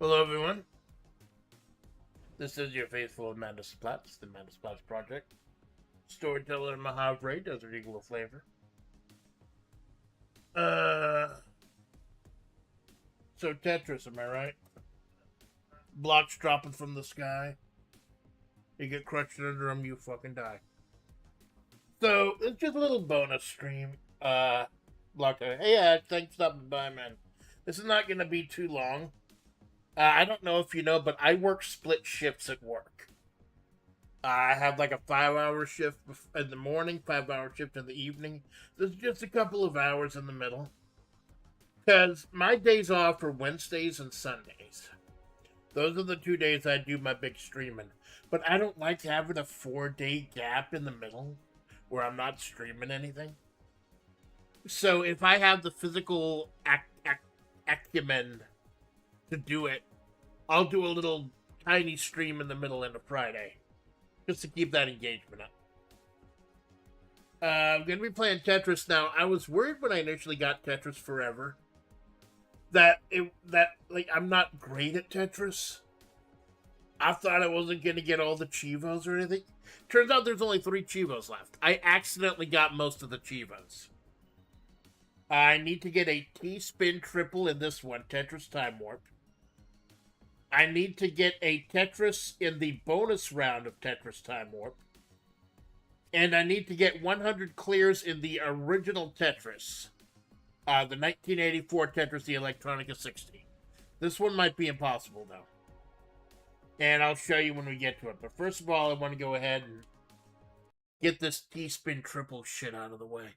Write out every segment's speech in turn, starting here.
Hello, everyone. This is your faithful Amanda Splatts, the Amanda Splatts Project. Storyteller Mahavre does it equal flavor. So Tetris, am I right? Blocks dropping from the sky. You get crushed under them, you fucking die. So, it's just a little bonus stream. Block. Hey, thanks for stopping by, man. This is not going to be too long. I don't know if you know, but I work split shifts at work. I have like a 5-hour shift in the morning, 5-hour shift in the evening. There's just a couple of hours in the middle. Because my days off are Wednesdays and Sundays. Those are the 2 days I do my big streaming. But I don't like having a 4-day gap in the middle where I'm not streaming anything. So if I have the physical acumen to do it, I'll do a little tiny stream in the middle on a Friday. Just to keep that engagement up. I'm going to be playing Tetris now. I was worried when I initially got Tetris Forever that I'm not great at Tetris. I thought I wasn't going to get all the Cheevos or anything. Turns out there's only 3 Cheevos left. I accidentally got most of the Cheevos. I need to get a T-spin triple in this one, Tetris Time Warp. I need to get a Tetris in the bonus round of Tetris Time Warp. And I need to get 100 clears in the original Tetris. The 1984 Tetris, the Electronica 60. This one might be impossible, though. And I'll show you when we get to it. But first of all, I want to go ahead and get this T-spin triple shit out of the way.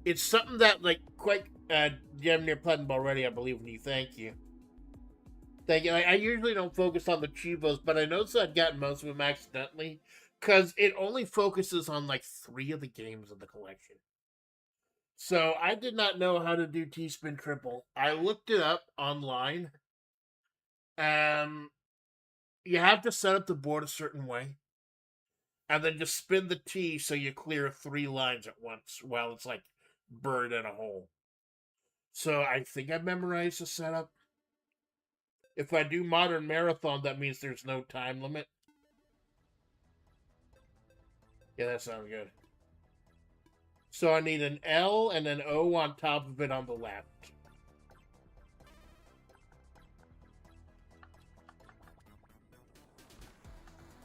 It's something that, like, quite damn near platinum already, I believe in you. Thank you. Thank you. I usually don't focus on the Cheevos, but I noticed I'd gotten most of them accidentally, because it only focuses on, like, 3 of the games in the collection. So, I did not know how to do T-spin triple. I looked it up online. You have to set up the board a certain way, and then just spin the T so you clear 3 lines at once while it's, like, buried in a hole. So, I think I memorized the setup. If I do Modern Marathon, that means there's no time limit. Yeah, that sounds good. So I need an L and an O on top of it on the left.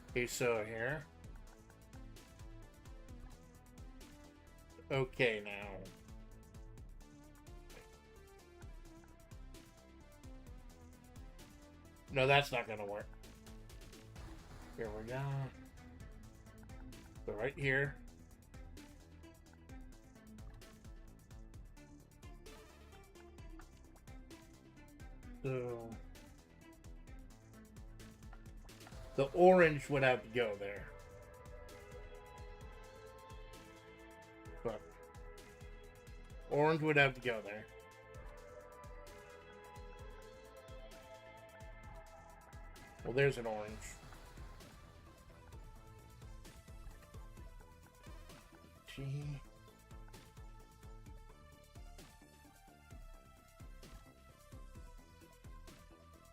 Okay, so here. Okay, now. No, that's not going to work. Here we go. So right here. So the orange would have to go there. But orange would have to go there. Well, there's an orange. G.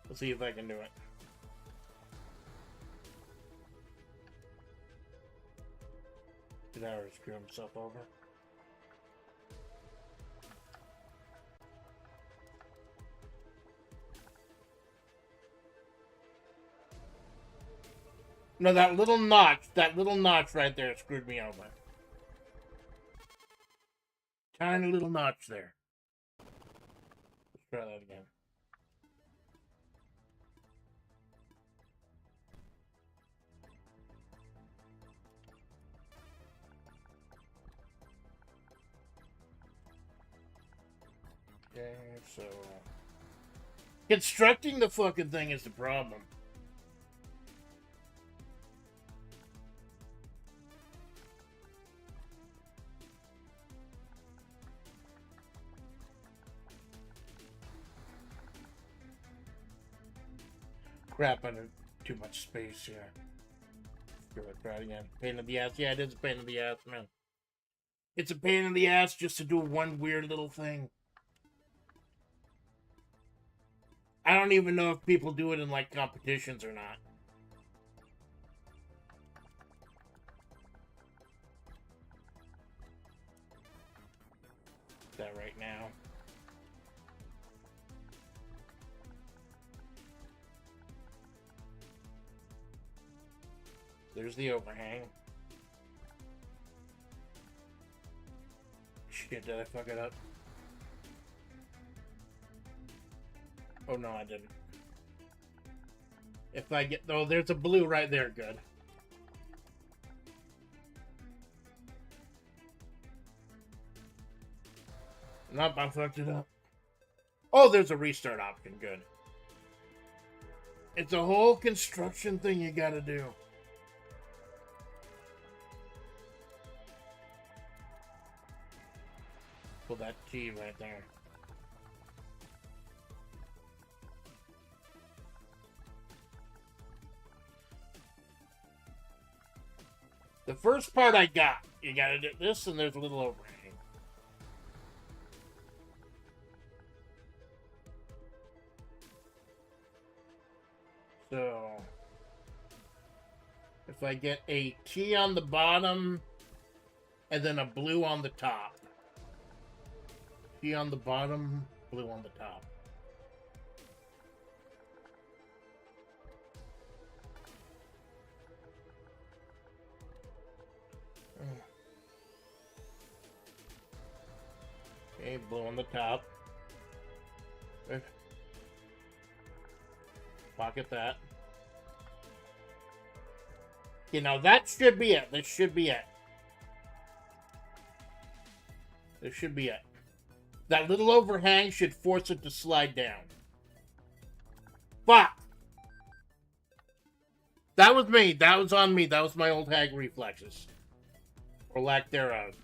Let's see if I can do it. Did I already screw himself over? No, that little notch right there screwed me over. Tiny little notch there. Let's try that again. Okay, so constructing the fucking thing is the problem. Crap, under too much space here. Give it a try again. Pain in the ass. Yeah, it is a pain in the ass, man. It's a pain in the ass just to do one weird little thing. I don't even know if people do it in, like, competitions or not. That right now. There's the overhang. Shit, did I fuck it up? Oh no, I didn't. If I get... Oh, there's a blue right there, good. Nope, I fucked it up. Oh, there's a restart option, good. It's a whole construction thing you gotta do. Pull that T right there. The first part I got. You gotta do this, and there's a little overhang. So, if I get a T on the bottom, and then a blue on the top. T on the bottom, blue on the top. Okay, blue on the top. Pocket that. You know, that should be it. This should be it. This should be it. That little overhang should force it to slide down. Fuck! That was me. That was on me. That was my old hag reflexes. Or lack thereof.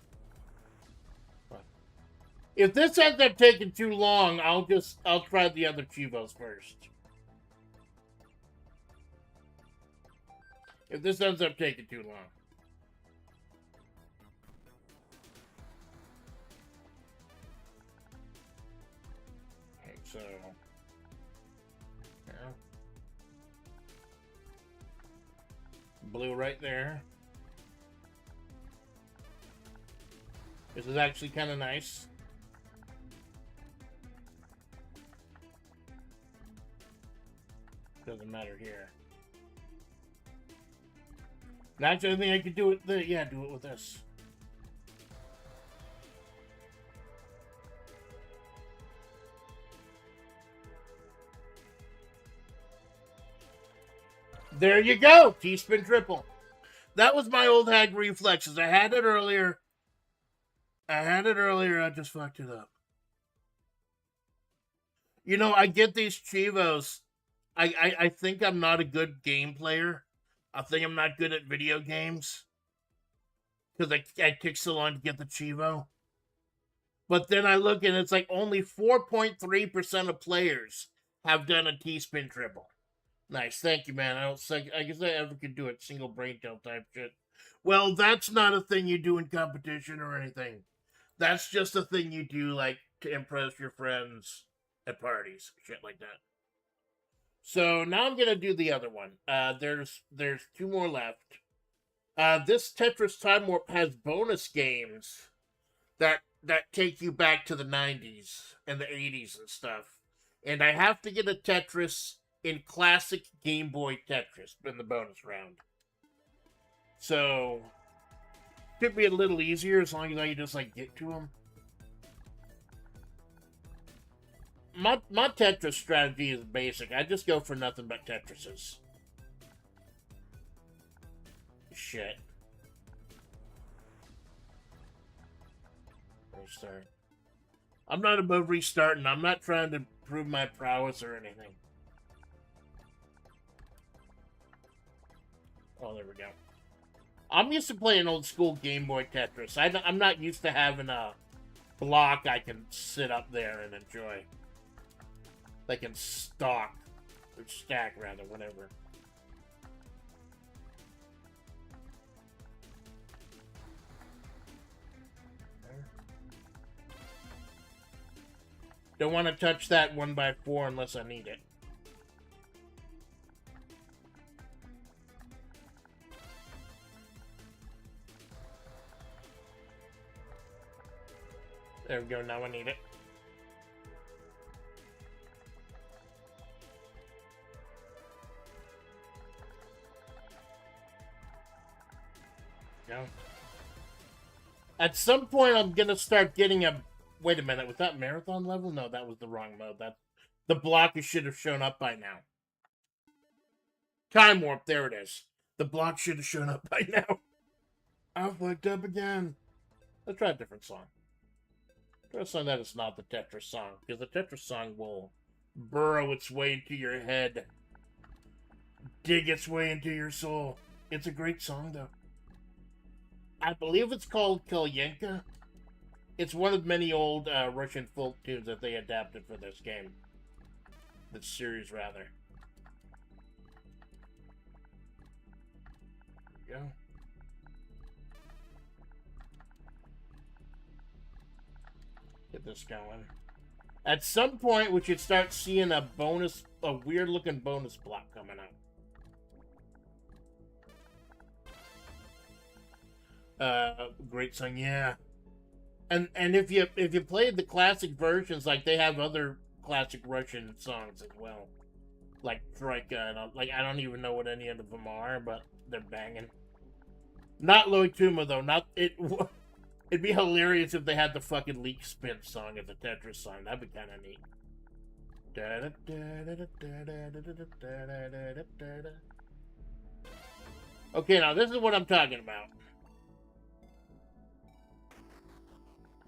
If this ends up taking too long, I'll try the other Cheevos first. If this ends up taking too long. Okay, so... Yeah. Blue right there. This is actually kind of nice. Doesn't matter here. That's the only thing I could do it. Yeah, do it with this. There you go, T-spin triple. That was my old hag reflexes. I had it earlier. I just fucked it up. You know, I get these Cheevos. I think I'm not a good game player. I think I'm not good at video games. Because I took so long to get the Cheevo. But then I look and it's like only 4.3% of players have done a T-spin triple. Nice, thank you, man. I guess I ever could do it. Single brain tail type shit. Well, that's not a thing you do in competition or anything. That's just a thing you do, like, to impress your friends at parties. Shit like that. So, now I'm going to do the other one. There's 2 more left. This Tetris Time Warp has bonus games that take you back to the 90s and the 80s and stuff. And I have to get a Tetris in classic Game Boy Tetris in the bonus round. So, should be a little easier as long as I can just, like, get to them. My Tetris strategy is basic. I just go for nothing but Tetrises. Shit. Restart. I'm not above restarting. I'm not trying to prove my prowess or anything. Oh, there we go. I'm used to playing old school Game Boy Tetris. I'm not used to having a block I can sit up there and enjoy. They can stack, rather, whatever. Don't want to touch that 1x4 unless I need it. There we go, now I need it. Go. At some point, I'm gonna start getting a... Wait a minute, was that marathon level? No, that was the wrong mode. That the block should have shown up by now. Time warp, there it is. The block should have shown up by now. I fucked up again. Let's try a different song. Try a song that is not the Tetris song, because the Tetris song will burrow its way into your head, dig its way into your soul. It's a great song, though. I believe it's called Kolyenka. It's one of many old Russian folk tunes that they adapted for this game. This series, rather. There we go. Get this going. At some point, we should start seeing a weird-looking bonus block coming up. Great song, yeah. And if you played the classic versions, like they have other classic Russian songs as well, like Troika, and I don't even know what any of them are, but they're banging. Not Loy Tuma though. Not it. It'd be hilarious if they had the fucking Leak Spin song as a Tetris song. That'd be kind of neat. Okay, now this is what I'm talking about.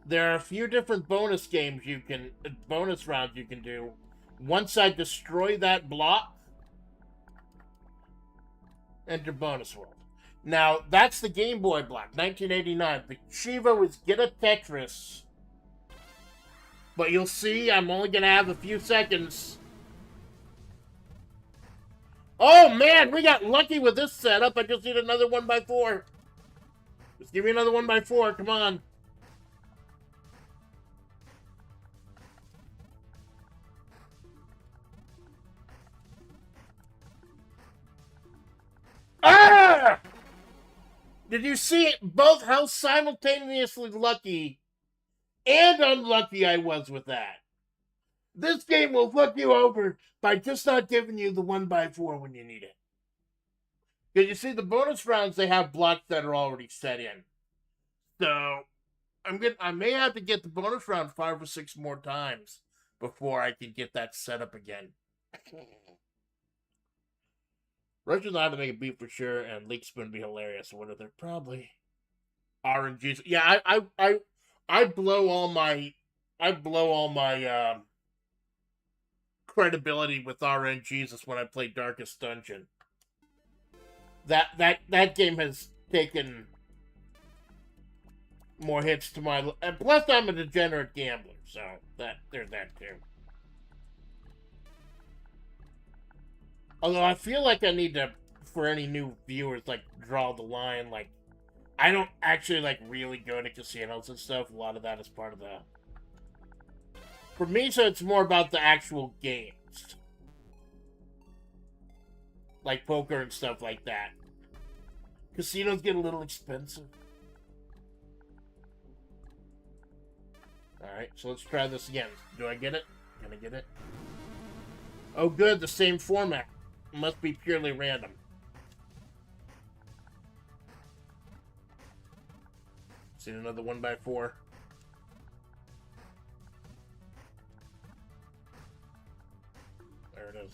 There are a few different bonus rounds you can do. Once I destroy that block, enter bonus world. Now, that's the Game Boy block, 1989. The Cheevo is Get a Tetris. But you'll see, I'm only going to have a few seconds. Oh, man, we got lucky with this setup. I just need another 1x4. Just give me another 1x4, come on. Ah! Did you see both how simultaneously lucky and unlucky I was with that? This game will fuck you over by just not giving you the 1x4 when you need it. Because you see, the bonus rounds, they have blocks that are already set in. So, I may have to get the bonus round 5 or 6 more times before I can get that set up again. Russians know how to make a beat for sure, and Leak Spin would be hilarious. What are they? Probably RNGs. Yeah, I blow all my credibility with RNGs when I play Darkest Dungeon. That game has taken more hits to my... And plus, I'm a degenerate gambler, so there's that too. Although I feel like I need to, for any new viewers, like, draw the line. Like, I don't actually, like, really go to casinos and stuff. A lot of that is part of the... For me, so it's more about the actual games. Like poker and stuff like that. Casinos get a little expensive. Alright, so let's try this again. Do I get it? Can I get it? Oh good, the same format. Must be purely random. See another 1x4. There it is.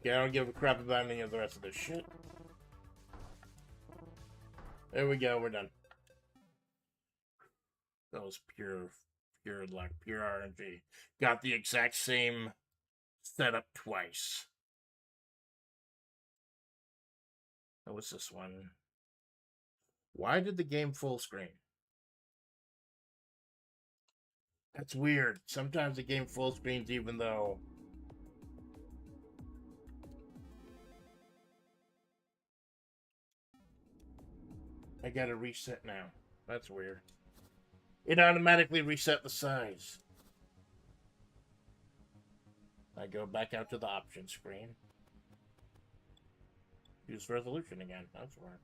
Yeah, I don't give a crap about any of the rest of this shit. There we go, we're done. That was pure luck, pure RNG. Got the exact same setup twice. What was this one? Why did the game full screen? That's weird. Sometimes the game full screens even though... I gotta reset now. That's weird. It automatically reset the size. I go back out to the options screen. Use resolution again. That's right.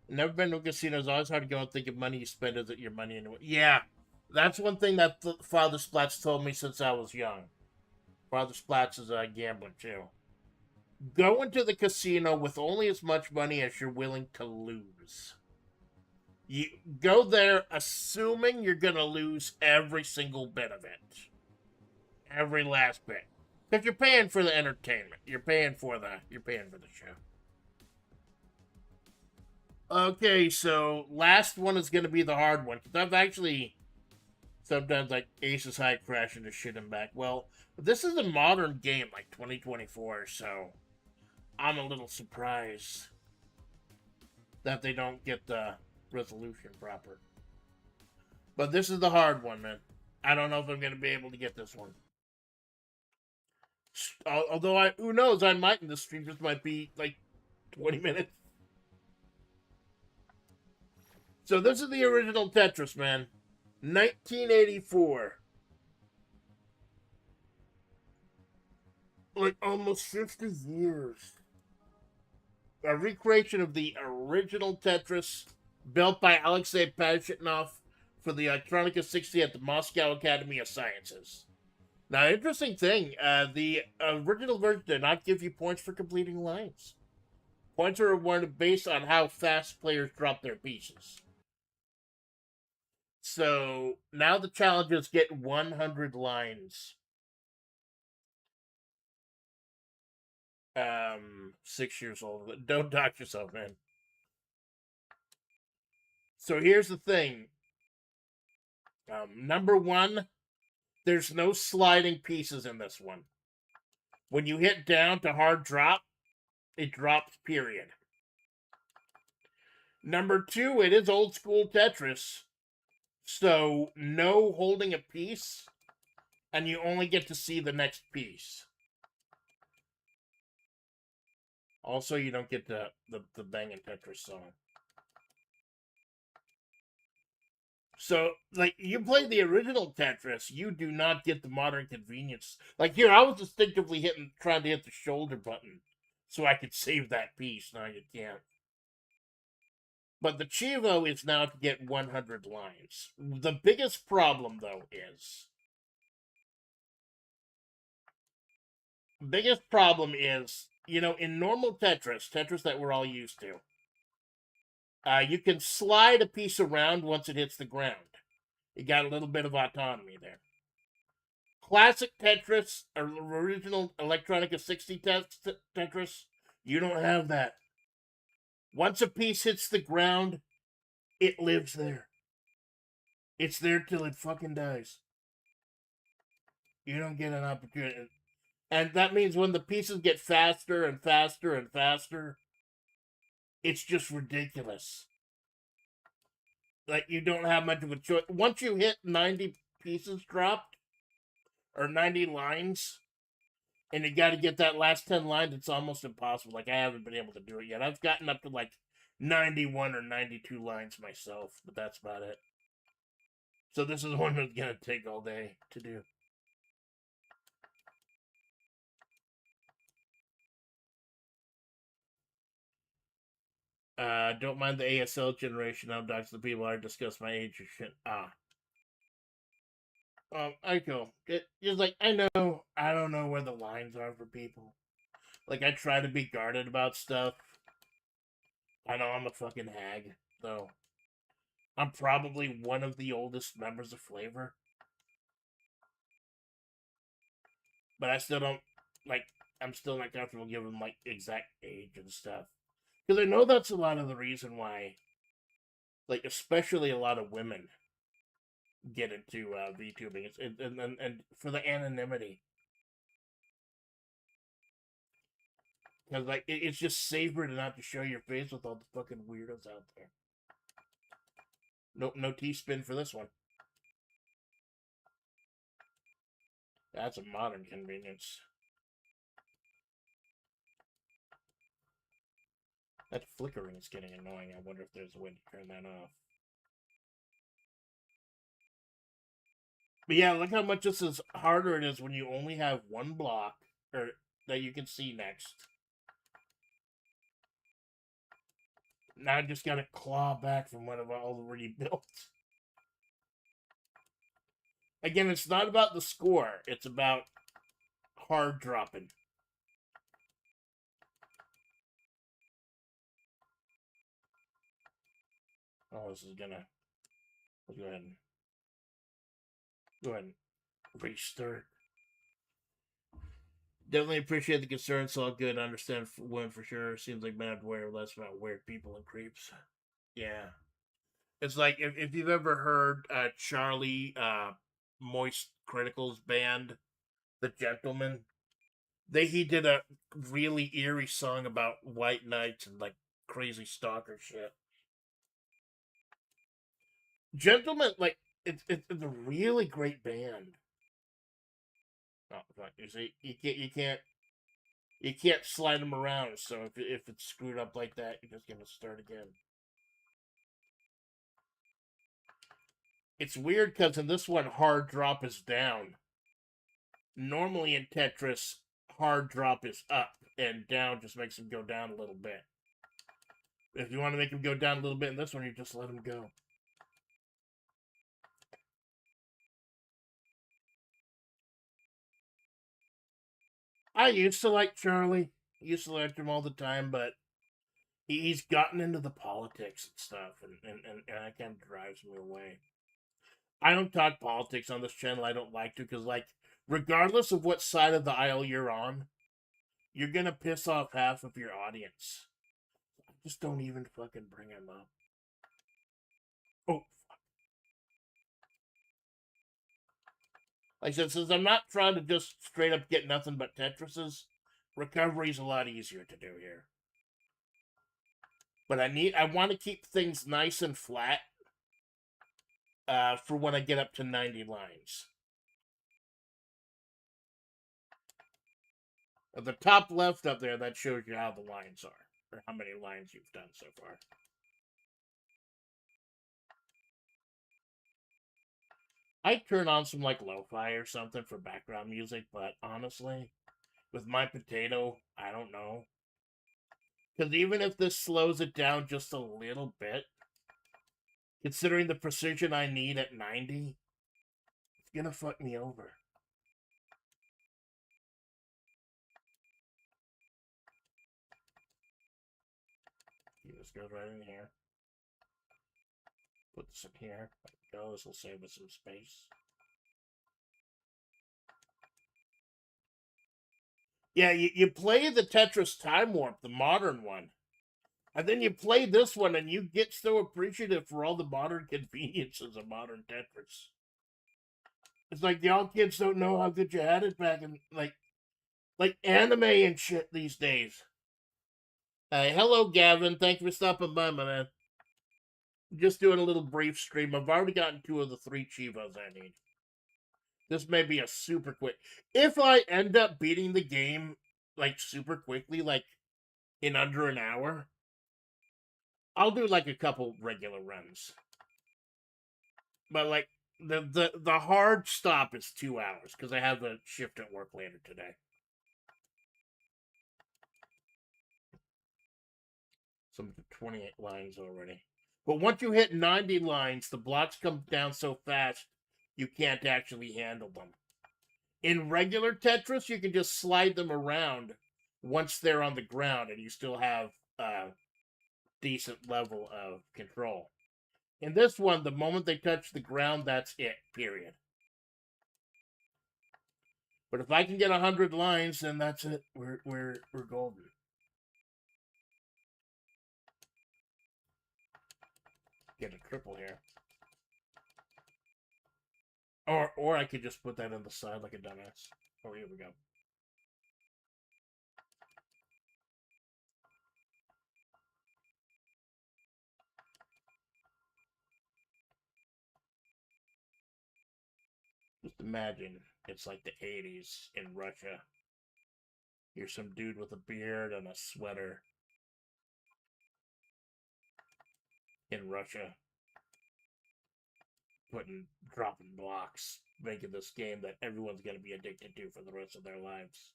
Never been to a casino. It's always hard to go and think of money you spend isn't your money anyway. Yeah, that's one thing that Father Splatts told me since I was young. Father Splatts is a gambler too. Go into the casino with only as much money as you're willing to lose. You go there assuming you're gonna lose every single bit of it, every last bit, because you're paying for the entertainment. You're paying for the show. Okay, so last one is gonna be the hard one because I've actually sometimes like Aces High crash into shit and back. Well, this is a modern game like 2024, so I'm a little surprised that they don't get the resolution proper. But this is the hard one, man. I don't know if I'm gonna be able to get this one. Although who knows, I might, and the stream just might be like 20 minutes. So this is the original Tetris, man. 1984. Like almost 50 years. A recreation of the original Tetris built by Alexei Pashitnov for the Electronica 60 at the Moscow Academy of Sciences. Now, interesting thing, the original version did not give you points for completing lines. Points are awarded based on how fast players drop their pieces. So now the challengers get 100 lines. 6 years old. Don't dox yourself, man. So here's the thing. Number one, there's no sliding pieces in this one. When you hit down to hard drop, it drops, period. Number two, it is old school Tetris. So no holding a piece, and you only get to see the next piece. Also, you don't get the banging Tetris song. So, like, you play the original Tetris, you do not get the modern convenience. Like, here, I was instinctively trying to hit the shoulder button so I could save that piece. Now you can't. But the Cheevo is now to get 100 lines. The biggest problem, though, in normal Tetris that we're all used to, you can slide a piece around once it hits the ground. You got a little bit of autonomy there. Classic Tetris, or original Electronica 60 Tetris, you don't have that. Once a piece hits the ground, it lives there. It's there till it fucking dies. You don't get an opportunity. And that means when the pieces get faster and faster and faster, it's just ridiculous. Like, you don't have much of a choice. Once you hit 90 pieces dropped, or 90 lines, and you got to get that last 10 lines, it's almost impossible. Like, I haven't been able to do it yet. I've gotten up to like 91 or 92 lines myself, but that's about it. So this is one that's going to take all day to do. Don't mind the ASL generation. I'm talking to the people I discuss my age or shit. I go. Just like, I don't know where the lines are for people. Like, I try to be guarded about stuff. I know I'm a fucking hag, though. I'm probably one of the oldest members of FlaVR. But I still don't, like, I'm still not comfortable giving, like, exact age and stuff. Because I know that's a lot of the reason why, like, especially a lot of women get into VTubing. And for the anonymity. Because, like, it's just safer to not to show your face with all the fucking weirdos out there. No T-spin for this one. That's a modern convenience. That flickering is getting annoying. I wonder if there's a way to turn that off. But yeah, look how much this is harder it is when you only have one block or that you can see next. Now I just gotta claw back from what I've already built. Again, it's not about the score. It's about hard dropping. Oh, this is gonna... Let's go ahead and restart. Definitely appreciate the concern. It's all good. I understand women for sure. Seems like men have to worry less about weird people and creeps. Yeah. It's like if you've ever heard Charlie Moist Critical's band, The Gentleman, he did a really eerie song about white knights and like crazy stalker shit. Gentleman, like it's a really great band. Oh fuck! You see, you can't slide them around. So if it's screwed up like that, you're just gonna start again. It's weird because in this one, hard drop is down. Normally in Tetris, hard drop is up, and down just makes him go down a little bit. If you want to make him go down a little bit in this one, you just let him go. I used to like Charlie. I used to like him all the time, but he's gotten into the politics and stuff, and that kind of drives me away. I don't talk politics on this channel. I don't like to because, like, regardless of what side of the aisle you're on, you're gonna piss off half of your audience. Just don't even fucking bring him up. Oh, like I said, since I'm not trying to just straight up get nothing but Tetrises, recovery's a lot easier to do here. But I want to keep things nice and flat for when I get up to 90 lines. At the top left up there, that shows you how the lines are, or how many lines you've done so far. I turn on some like lo-fi or something for background music, but honestly, with my potato, I don't know. Because even if this slows it down just a little bit, considering the precision I need at 90, it's gonna fuck me over. This goes right in here. Put this in here. There we go. This will save us some space. Yeah, you play the Tetris Time Warp, the modern one. And then you play this one and you get so appreciative for all the modern conveniences of modern Tetris. It's like y'all kids don't know how good you had it back in like anime and shit these days. Hello Gavin, thank you for stopping by, my man. Just doing a little brief stream. I've already gotten 2 of the 3 Cheevos I need. This may be a super quick. If I end up beating the game like super quickly, like in under an hour, I'll do like a couple regular runs. But like the hard stop is 2 hours because I have a shift at work later today. Some 28 lines already. But once you hit 90 lines, the blocks come down so fast you can't actually handle them. In regular Tetris, you can just slide them around once they're on the ground and you still have a decent level of control. In this one, the moment they touch the ground, that's it, period. But if I can get 100 lines, then that's it. We're golden. Get a triple here. Or I could just put that on the side like a dumbass. Oh, here we go. Just imagine it's like the 80s in Russia. You're some dude with a beard and a sweater in Russia, dropping blocks, making this game that everyone's going to be addicted to for the rest of their lives.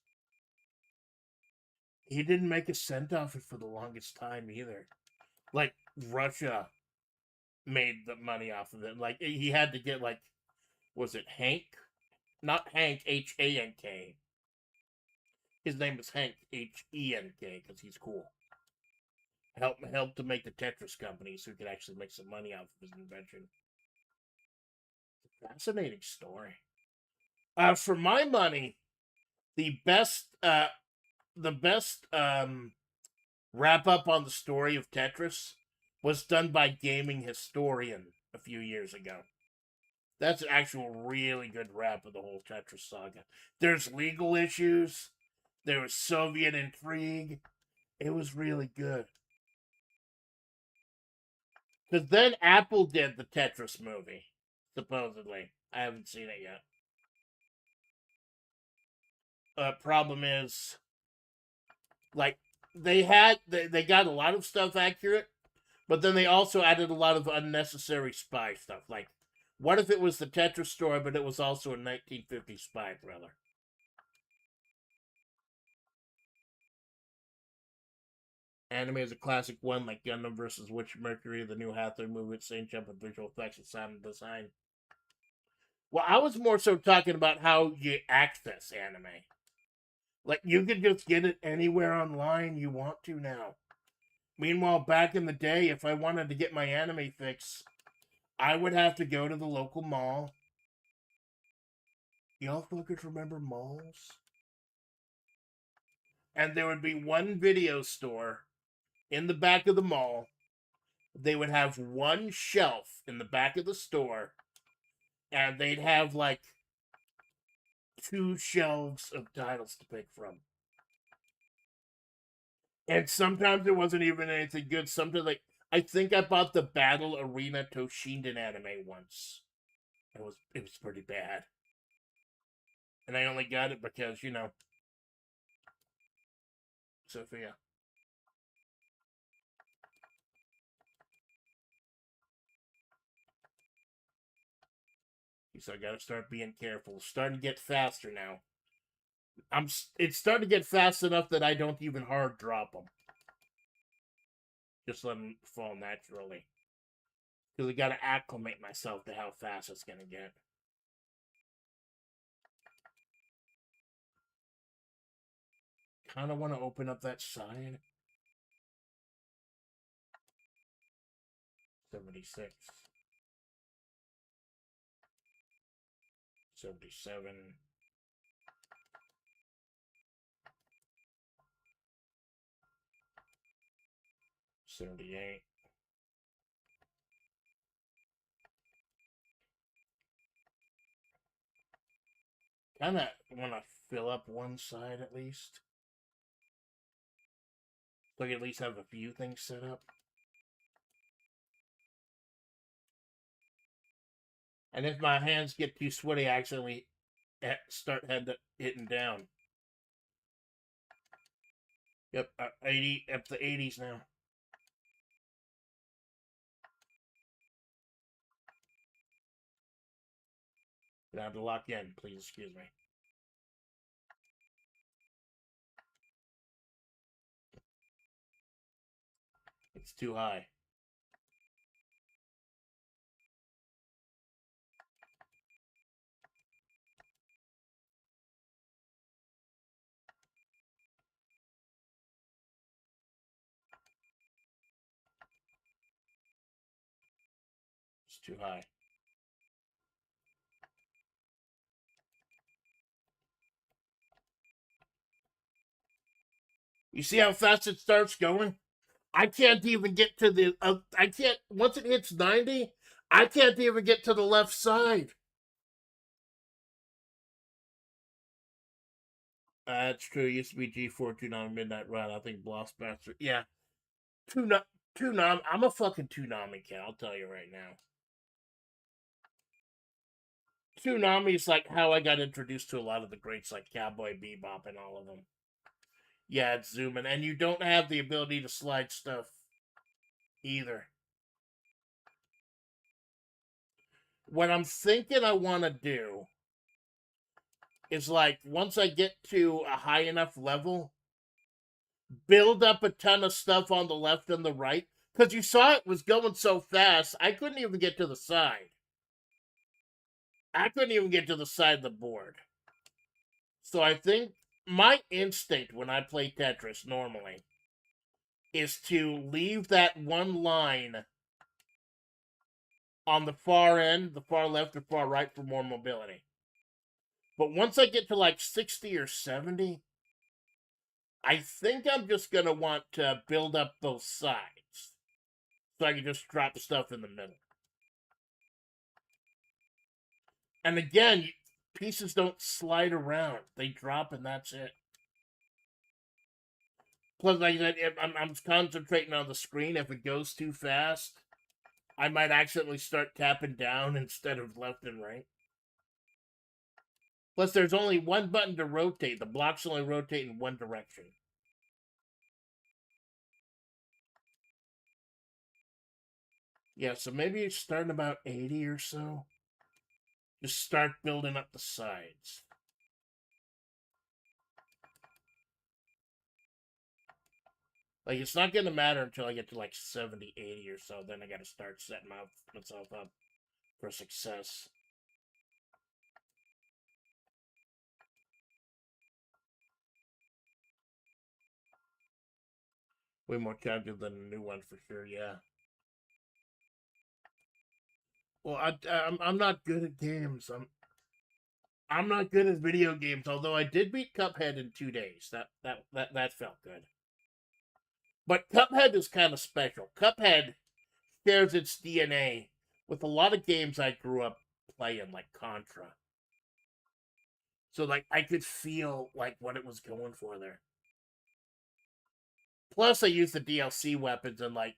He didn't make a cent off it for the longest time either. Like, Russia made the money off of it. Like, he had to get, like, was it Hank? Not Hank, Hank. His name is Hank, Henk, because he's cool. Help to make the Tetris company so he could actually make some money off of his invention. Fascinating story. For my money, the best wrap up on the story of Tetris was done by Gaming Historian a few years ago. That's an actual really good wrap of the whole Tetris saga. There's legal issues. There was Soviet intrigue. It was really good. Because then Apple did the Tetris movie, supposedly. I haven't seen it yet. Problem is, like, they got a lot of stuff accurate, but then they also added a lot of unnecessary spy stuff. Like, what if it was the Tetris story, but it was also a 1950s spy thriller? Anime is a classic one, like Gundam versus Witch Mercury, the new Hathaway movie with same jump and visual effects and sound design. Well, I was more so talking about how you access anime. Like, you can just get it anywhere online you want to now. Meanwhile, back in the day, if I wanted to get my anime fix, I would have to go to the local mall. Y'all fuckers remember malls? And there would be one video store in the back of the mall. They would have one shelf in the back of the store, and they'd have like 2 shelves of titles to pick from. And sometimes it wasn't even anything good. Sometimes, like, I think I bought the Battle Arena Toshinden anime once. It was pretty bad. And I only got it because, Sophia. So I gotta start being careful. It's starting to get faster now. It's starting to get fast enough that I don't even hard drop them. Just let them fall naturally. Because I gotta acclimate myself to how fast it's gonna get. Kinda wanna open up that side. 76. 77. 78. Kinda wanna fill up one side at least. So I can at least have a few things set up. And if my hands get too sweaty, I accidentally start hitting down. Yep, 80 up to 80s now. Gonna have to lock in, please excuse me. It's too high. It's too high. You see how fast it starts going? I can't even get to the. I can't. Once it hits 90, I can't even get to the left side. That's true. It used to be G429 Midnight Run. I think Blast Bastard. Yeah. I'm a fucking Toonami cat, I'll tell you right now. Toonami is like how I got introduced to a lot of the greats like Cowboy Bebop and all of them. Yeah, it's zooming. And you don't have the ability to slide stuff either. What I'm thinking I want to do is, like, once I get to a high enough level, build up a ton of stuff on the left and the right. Because you saw it was going so fast, I couldn't even get to the side. I couldn't even get to the side of the board. So I think my instinct when I play Tetris normally is to leave that one line on the far end, the far left or far right for more mobility. But once I get to like 60 or 70, I think I'm just going to want to build up those sides. So I can just drop stuff in the middle. And again, pieces don't slide around. They drop and that's it. Plus, like I said, if I'm concentrating on the screen. If it goes too fast, I might accidentally start tapping down instead of left and right. Plus, there's only one button to rotate. The blocks only rotate in one direction. Yeah, so maybe starting about 80 or so. Just start building up the sides. Like, it's not going to matter until I get to like 70, 80 or so. Then I got to start setting myself up for success. Way more challenging than a new one for sure, yeah. Well, I'm not good at games. I'm not good at video games. Although I did beat Cuphead in 2 days. That felt good. But Cuphead is kind of special. Cuphead shares its DNA with a lot of games I grew up playing, like Contra. So like I could feel like what it was going for there. Plus, I use the DLC weapons, and like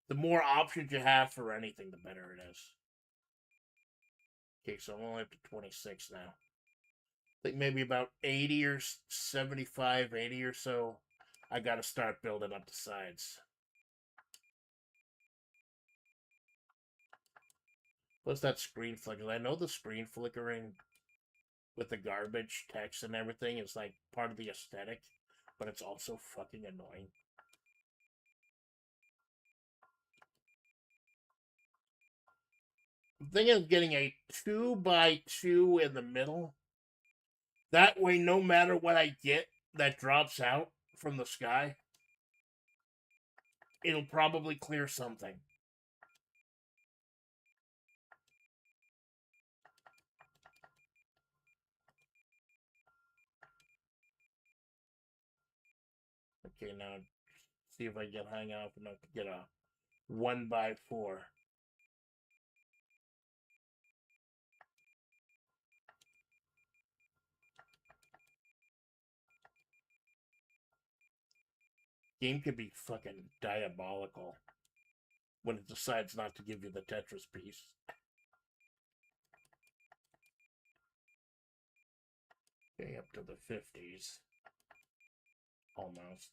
the more options you have for anything, the better it is. Okay, so I'm only up to 26 now. I think maybe about 80 or 75, 80 or so. I gotta start building up the sides. Plus that screen flickering. I know the screen flickering with the garbage text and everything is like part of the aesthetic, but it's also fucking annoying. I'm thinking of getting a 2x2 in the middle. That way, no matter what I get that drops out from the sky, it'll probably clear something. Okay, now see if I can hang out enough to get a 1x4. Game can be fucking diabolical when it decides not to give you the Tetris piece. Okay, up to the 50s. Almost.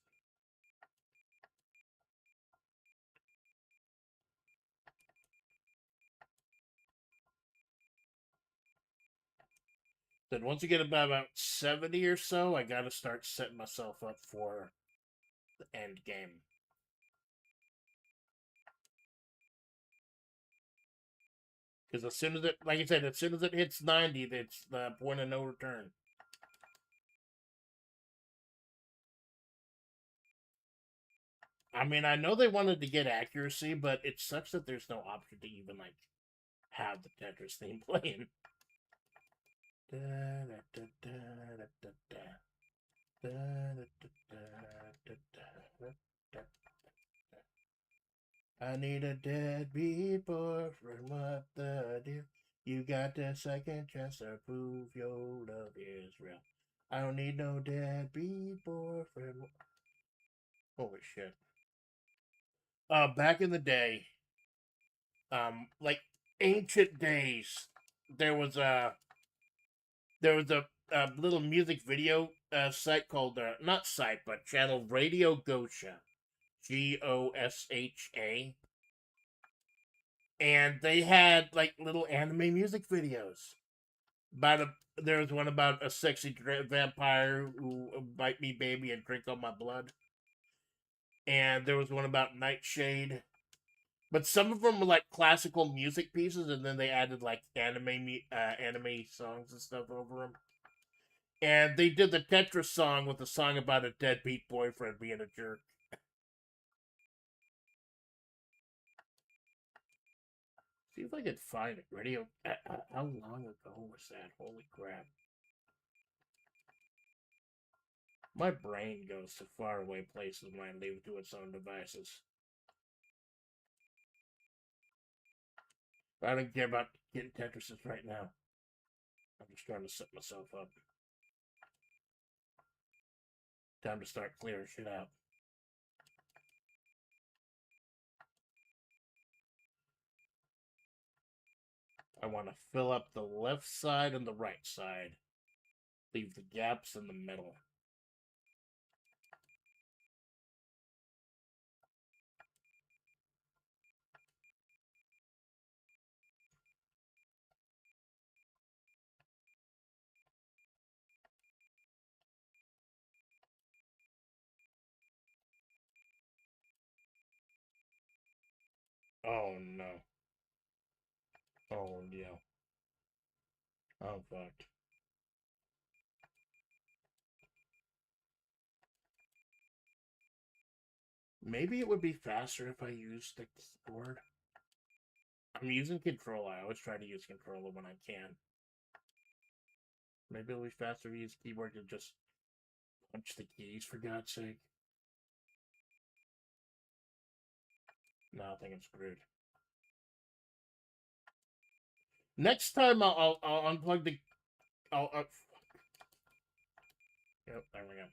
Then once you get about 70 or so, I gotta start setting myself up for the end game. Because as soon as it, like I said, as soon as it hits 90, it's the point of no return. I mean, I know they wanted to get accuracy, but it sucks that there's no option to even, like, have the Tetris theme playing. I need a deadbeat boyfriend, what the deal? You got the second chance to prove your love is real. I don't need no deadbeat boyfriend. Holy shit. Back in the day, like ancient days, there was a little music video site called not site but channel Radio Gosha, Gosha, and they had like little anime music videos. There was one about a sexy vampire who bite me, baby, and drink all my blood. And there was one about Nightshade But some of them were like classical music pieces, and then they added like anime songs and stuff over them. And they did the Tetris song with a song about a deadbeat boyfriend being a jerk. See if I can find it. Radio. How long ago was that? Holy crap. My brain goes to faraway places when I leave it to its own devices. I don't care about getting Tetrises right now. I'm just trying to set myself up. Time to start clearing shit out. I want to fill up the left side and the right side. Leave the gaps in the middle. Oh no. Oh yeah. I'm fucked. Maybe it would be faster if I used the keyboard. I'm using controller. I always try to use controller when I can. Maybe it'll be faster to use keyboard to just punch the keys, for God's sake. No, I think I'm screwed. Next time I'll unplug the. Yep, there we go.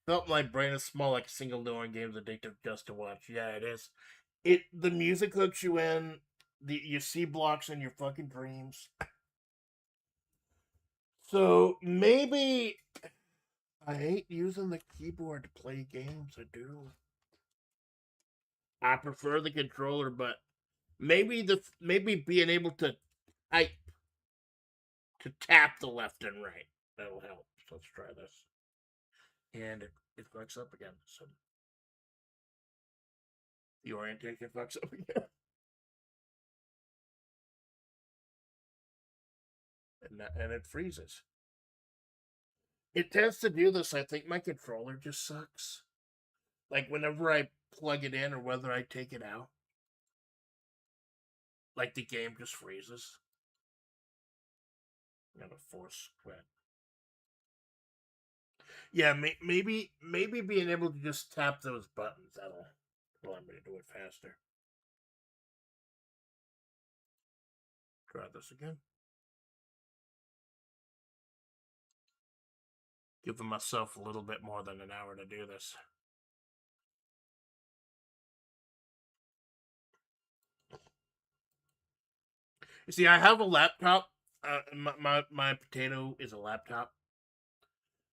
Felt my brain is small like a single new game's addictive just to watch. Yeah, it is. The music hooks you in. You see blocks in your fucking dreams. So maybe I hate using the keyboard to play games. I do. I prefer the controller, but maybe being able to type to tap the left and right that'll help. So let's try this. And it fucks up again. So the orientation fucks up again. And it freezes. It tends to do this. I think my controller just sucks. Like whenever I plug it in or whether I take it out, like the game just freezes. I'm gonna force quit. Yeah, maybe being able to just tap those buttons that'll allow me to do it faster. Try this again. Giving myself a little bit more than an hour to do this. You see, I have a laptop. My potato is a laptop,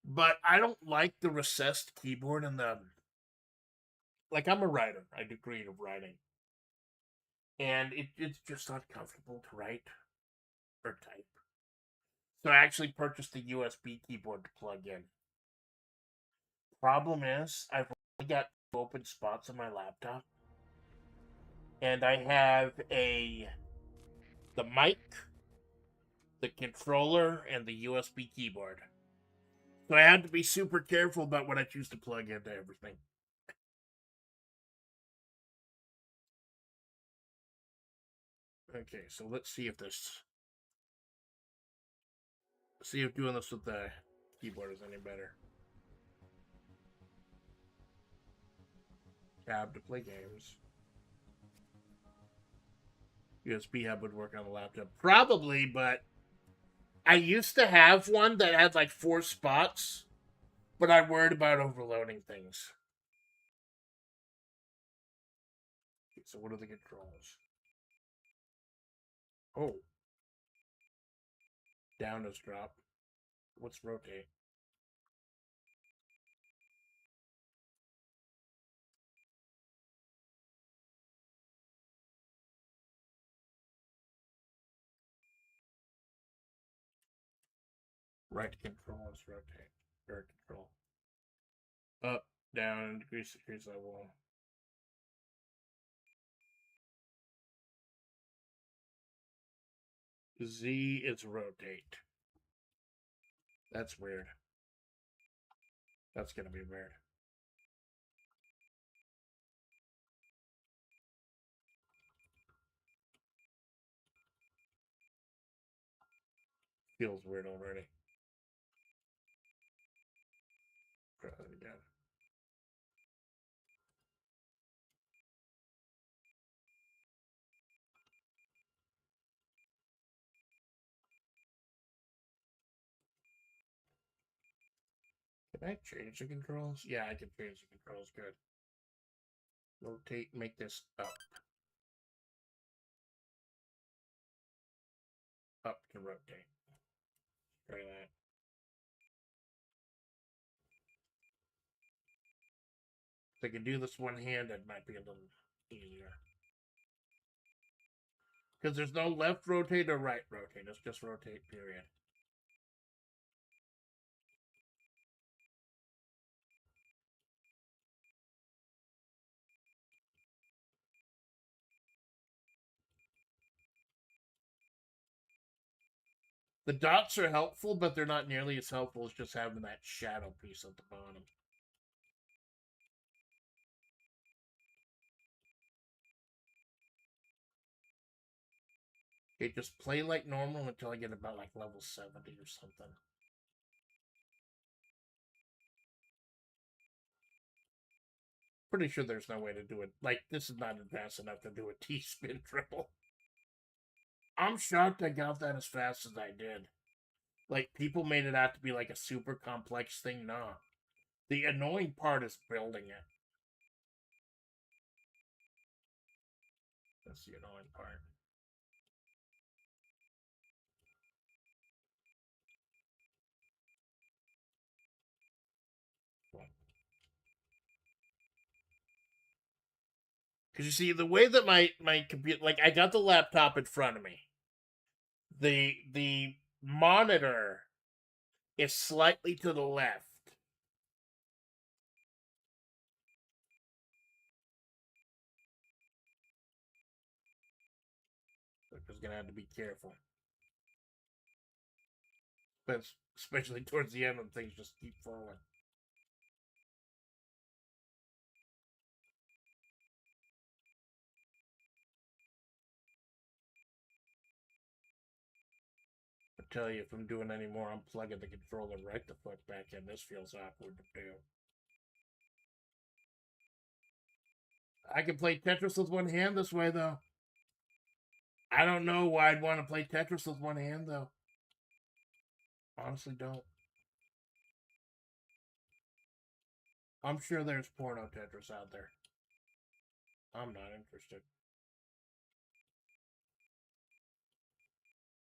but I don't like the recessed keyboard and the. Like I'm a writer. I do creative writing, and it's just uncomfortable to write or type. So I actually purchased a USB keyboard to plug in. Problem is, I've only got open spots on my laptop, and I have the mic, the controller, and the USB keyboard. So I had to be super careful about what I choose to plug into everything. Okay, so let's see if this. See if doing this with the keyboard is any better. Tab to play games. USB hub would work on the laptop. Probably, but I used to have one that had like 4 spots, but I worried about overloading things. Okay, so what are the controls? Oh. Down is drop. What's rotate? Right control is rotate. Or control. Up, down, decrease level. Z is rotate. That's weird. That's gonna be weird. Feels weird already. Try that again. Can I change the controls? Yeah, I can change the controls. Good. Rotate, make this up. Up to rotate. Try that. If I can do this one-handed, it might be a little easier. Because there's no left rotate or right rotate. It's just rotate, period. The dots are helpful, but they're not nearly as helpful as just having that shadow piece at the bottom. Okay, just play like normal until I get about like level 70 or something. Pretty sure there's no way to do it. Like, this is not advanced enough to do a T-spin triple. I'm shocked I got that as fast as I did. Like, people made it out to be like a super complex thing. Nah. The annoying part is building it. That's the annoying part. Because you see, the way that my computer, like, I got the laptop in front of me. The monitor is slightly to the left. So I'm just gonna have to be careful. But especially towards the end when things just keep falling. I tell you, if I'm doing any more, I'm plugging the controller right the fuck back in. This feels awkward to do. I can play Tetris with one hand this way, though. I don't know why I'd want to play Tetris with one hand, though. Honestly, don't. I'm sure there's porno Tetris out there. I'm not interested.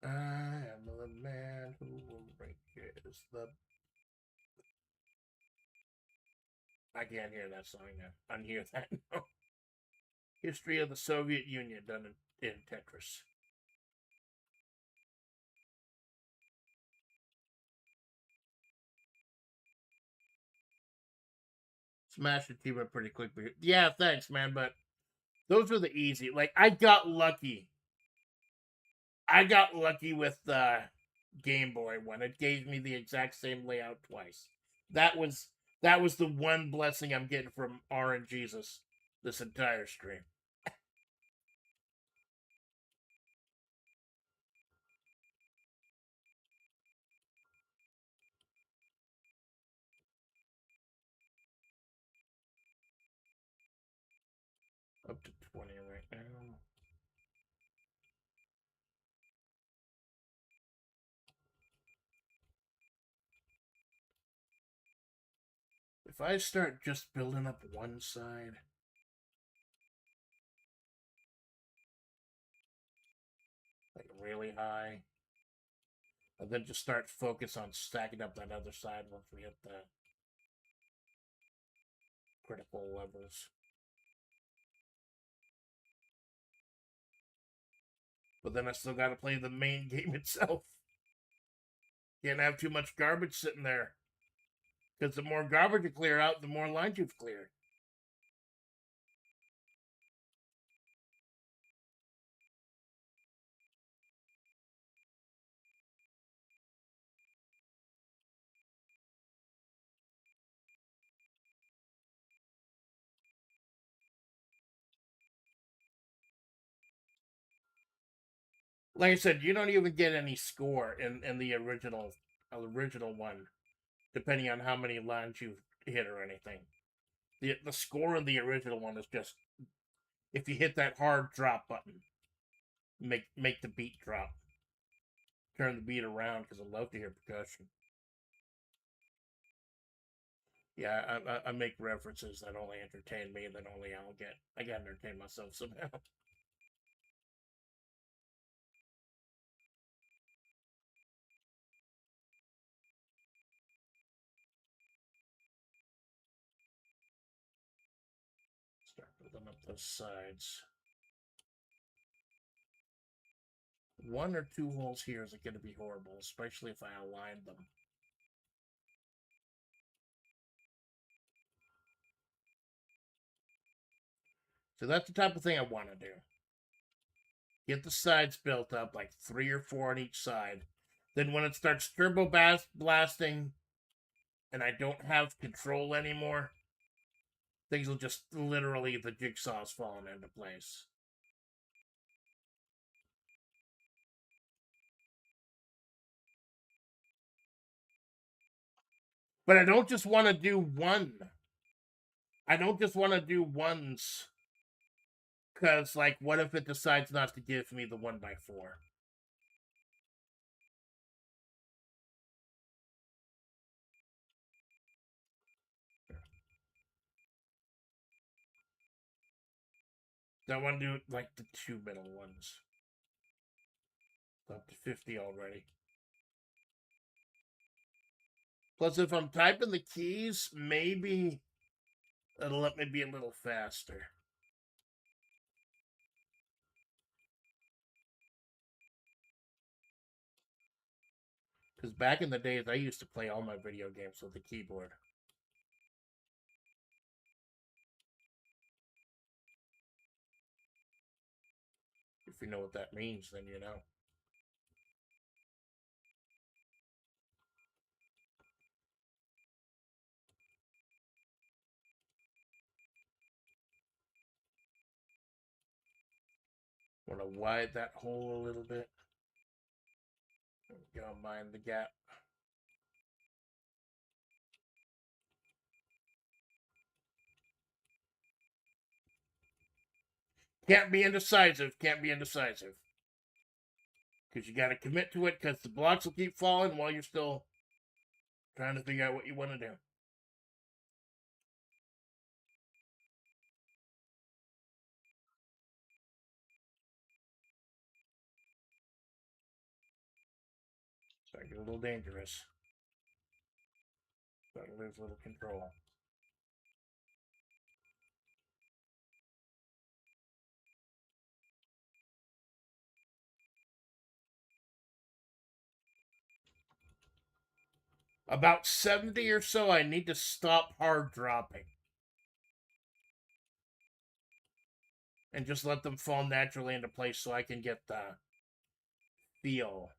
I am the man who will break his the. I can't hear that song now. Unhear that. No. History of the Soviet Union done in Tetris. Smash achievement pretty quickly. Yeah, thanks, man. But those were the easy. Like, I got lucky. I got lucky with the Game Boy one. It gave me the exact same layout twice. That was the one blessing I'm getting from RNGesus this entire stream. Up to 20 right now. If I start just building up one side, like really high, and then just start focus on stacking up that other side once we hit the critical levels. But then I still got to play the main game itself. Can't have too much garbage sitting there. Because the more garbage you clear out, the more lines you've cleared. Like I said, you don't even get any score in the original one, depending on how many lines you hit or anything. The score in the original one is just if you hit that hard drop button, make the beat drop, turn the beat around because I love to hear percussion. Yeah, I make references that only entertain me, that only I'll get. I gotta entertain myself somehow. Start building up those sides. 1 or 2 holes here is going to be horrible, especially if I align them. So that's the type of thing I want to do. Get the sides built up, like 3 or 4 on each side. Then when it starts turbo blasting and I don't have control anymore, things will just literally, the jigsaw's falling into place. But I don't just want to do one. I don't just want to do ones. Because, like, what if it decides not to give me the 1x4? I want to do, like, the 2 middle ones. Up to 50 already. Plus, if I'm typing the keys, maybe it'll let me be a little faster. Because back in the days, I used to play all my video games with the keyboard. If you know what that means, then you know. Want to widen that hole a little bit. Don't mind the gap. Can't be indecisive. Can't be indecisive. Because you got to commit to it, because the blocks will keep falling while you're still trying to figure out what you want to do. Starting to get a little dangerous. Starting to lose a little control. About 70 or so, I need to stop hard dropping. And just let them fall naturally into place so I can get the feel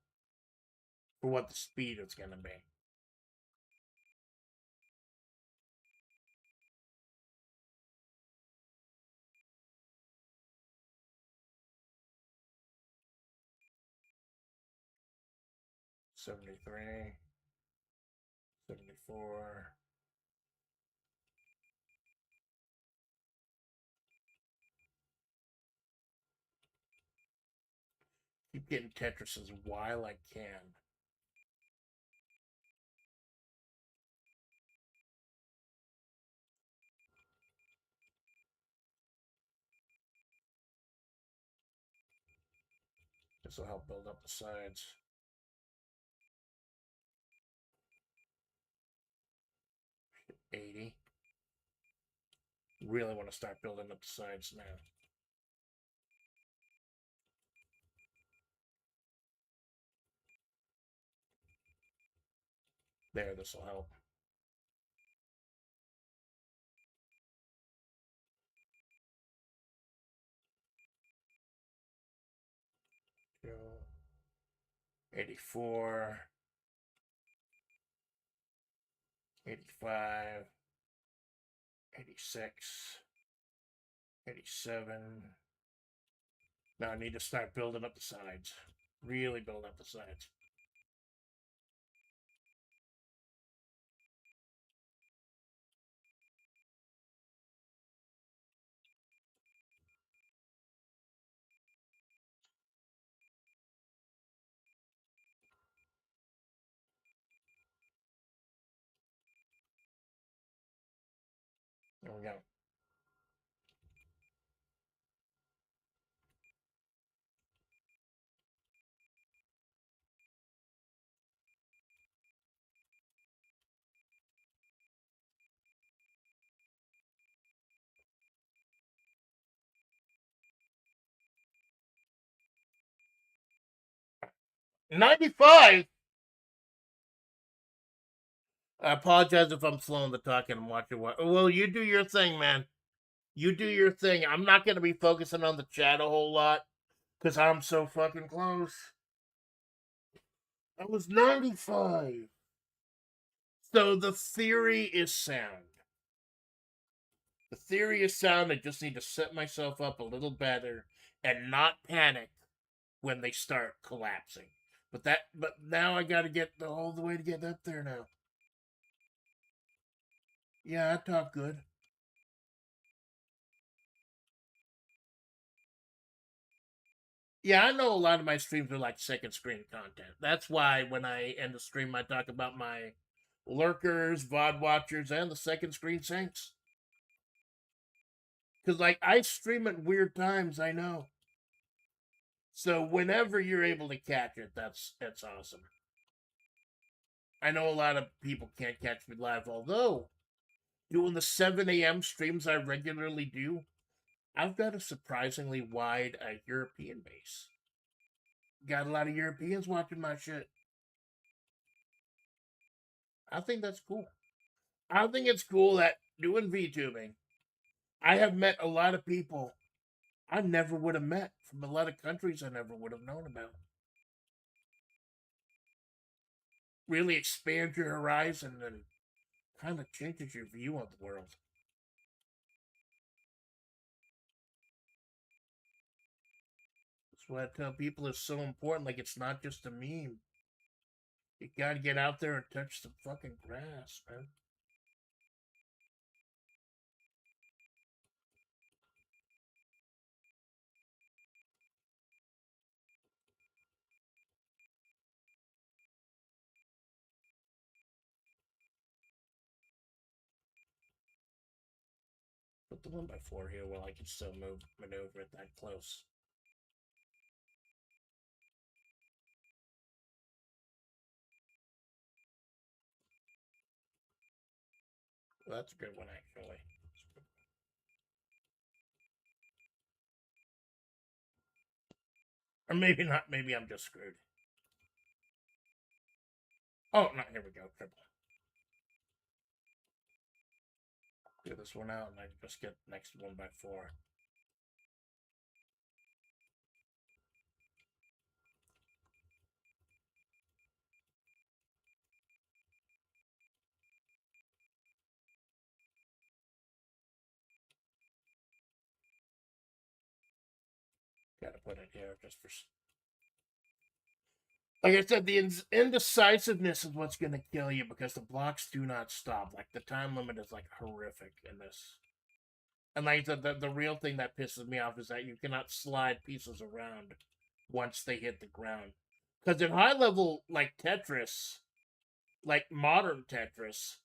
for what the speed is going to be. $73, $74. Keep getting Tetrises while I can. This will help build up the sides. $80. Really want to start building up the sides now. There, this will help. Two, 84, 85, 86, 87. Now I need to start building up the sides. Really build up the sides. There we go. $95. I apologize if I'm slowing the talking and watching what. Well, you do your thing, man. You do your thing. I'm not going to be focusing on the chat a whole lot because I'm so fucking close. I was 95. So the theory is sound. The theory is sound. I just need to set myself up a little better and not panic when they start collapsing. But now I got to get all the way to get up there now. Yeah, I talk good. Yeah, I know a lot of my streams are like second screen content. That's why when I end the stream, I talk about my lurkers, VOD watchers, and the second screen saints. Because, like, I stream at weird times, I know. So whenever you're able to catch it, that's awesome. I know a lot of people can't catch me live, although doing the 7 a.m. streams I regularly do, I've got a surprisingly wide European base. Got a lot of Europeans watching my shit. I think that's cool. I think it's cool that doing VTubing, I have met a lot of people I never would have met from a lot of countries I never would have known about. Really expands your horizon and kind of changes your view on the world. That's what I tell people is so important. Like, it's not just a meme. You gotta get out there and touch the fucking grass, man. Put the 1x4 here while I can still maneuver it that close. Well, that's a good one, actually. Or maybe not. Maybe I'm just screwed. Oh, no, here we go. Triple. Clear this one out and I just get next 1x4. Gotta put it here just for. Like I said, the indecisiveness is what's going to kill you because the blocks do not stop. Like, the time limit is, like, horrific in this. And like the real thing that pisses me off is that you cannot slide pieces around once they hit the ground. Because in high level, like Tetris, like modern Tetris,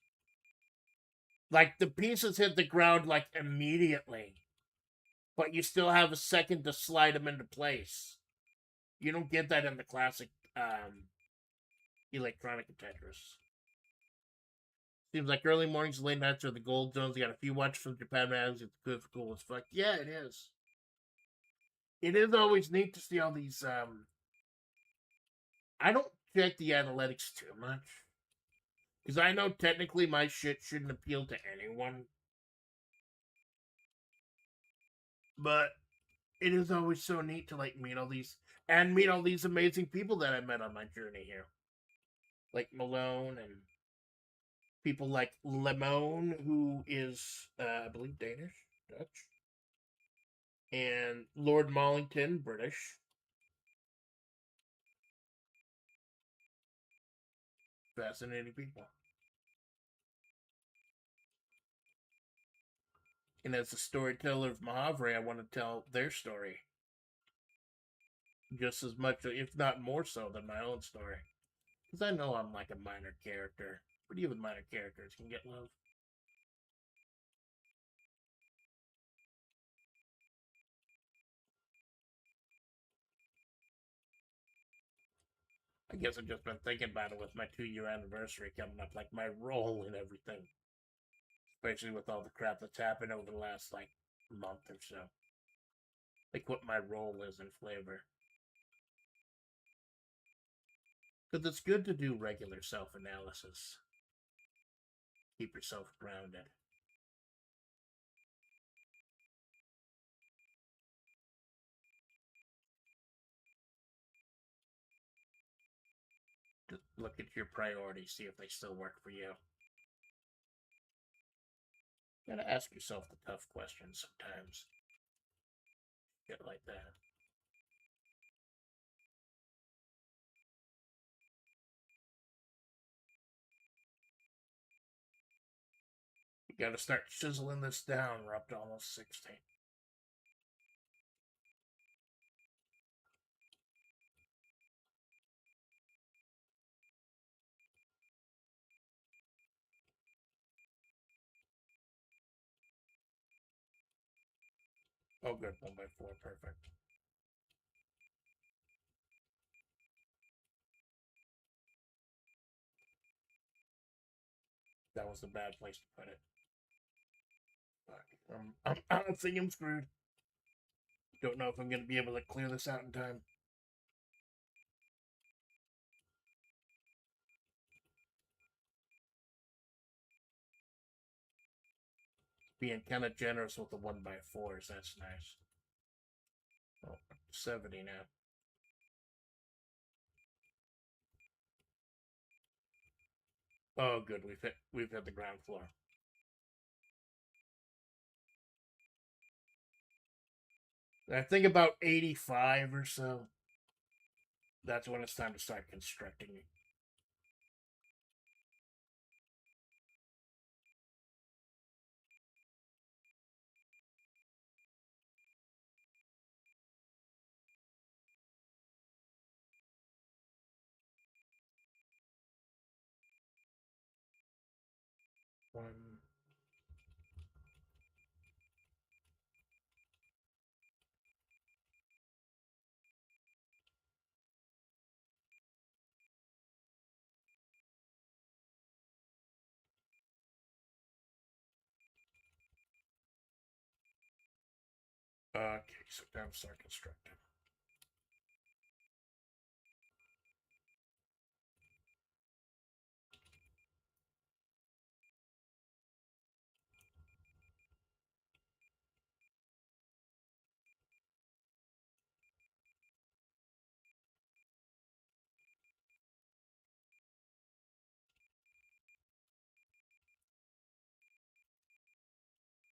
like the pieces hit the ground like immediately, but you still have a second to slide them into place. You don't get that in the classic electronic Tetris. Seems like early mornings and late nights are the gold zones. You got a few watches from Japan magazines. It's good for cool as fuck. Yeah, it is. It is always neat to see all these. I don't check the analytics too much because I know technically my shit shouldn't appeal to anyone, but it is always so neat to like meet all these amazing people that I met on my journey here, like Malone and people like Lemon, who is I believe Danish, Dutch, and Lord Mollington, British. Fascinating people. And as a storyteller of Mahavri, I want to tell their story just as much, if not more so, than my own story. Because I know I'm like a minor character, but even minor characters can get love. I guess I've just been thinking about it with my 2 year anniversary coming up, like my role in everything, especially with all the crap that's happened over the last like month or so. Like what my role is in flavor. Because it's good to do regular self analysis. Keep yourself grounded. Just look at your priorities, see if they still work for you. You gotta ask yourself the tough questions sometimes. Shit like that. You gotta start chiseling this down. We're up to almost 60. Oh, good. 1x4. Perfect. That was a bad place to put it. But, I think I'm screwed. Don't know if I'm gonna be able to clear this out in time. Being kind of generous with the 1x4s. That's nice. Oh, 70 now. Oh, good. We've hit the ground floor. I think about 85 or so. That's when it's time to start constructing. One. Okay, so time to start constructing.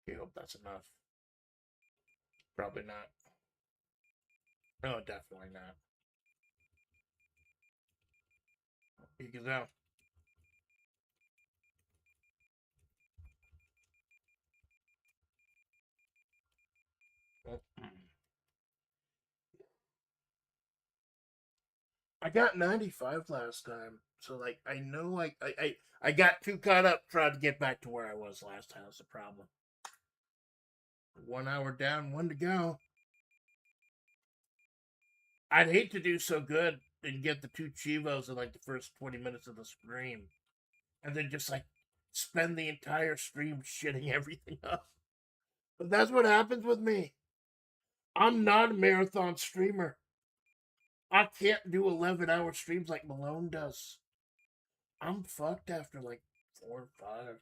Okay, hope that's enough. Probably not. No, definitely not. You can tell. Oh, I got 95 last time, so like I know I got too caught up trying to get back to where I was last time. That's the problem. 1 hour down, one to go. I'd hate to do so good and get the two Cheevos in like the first 20 minutes of the stream, and then just like spend the entire stream shitting everything up. But that's what happens with me. I'm not a marathon streamer. I can't do 11-hour streams like Malone does. I'm fucked after like 4 or 5.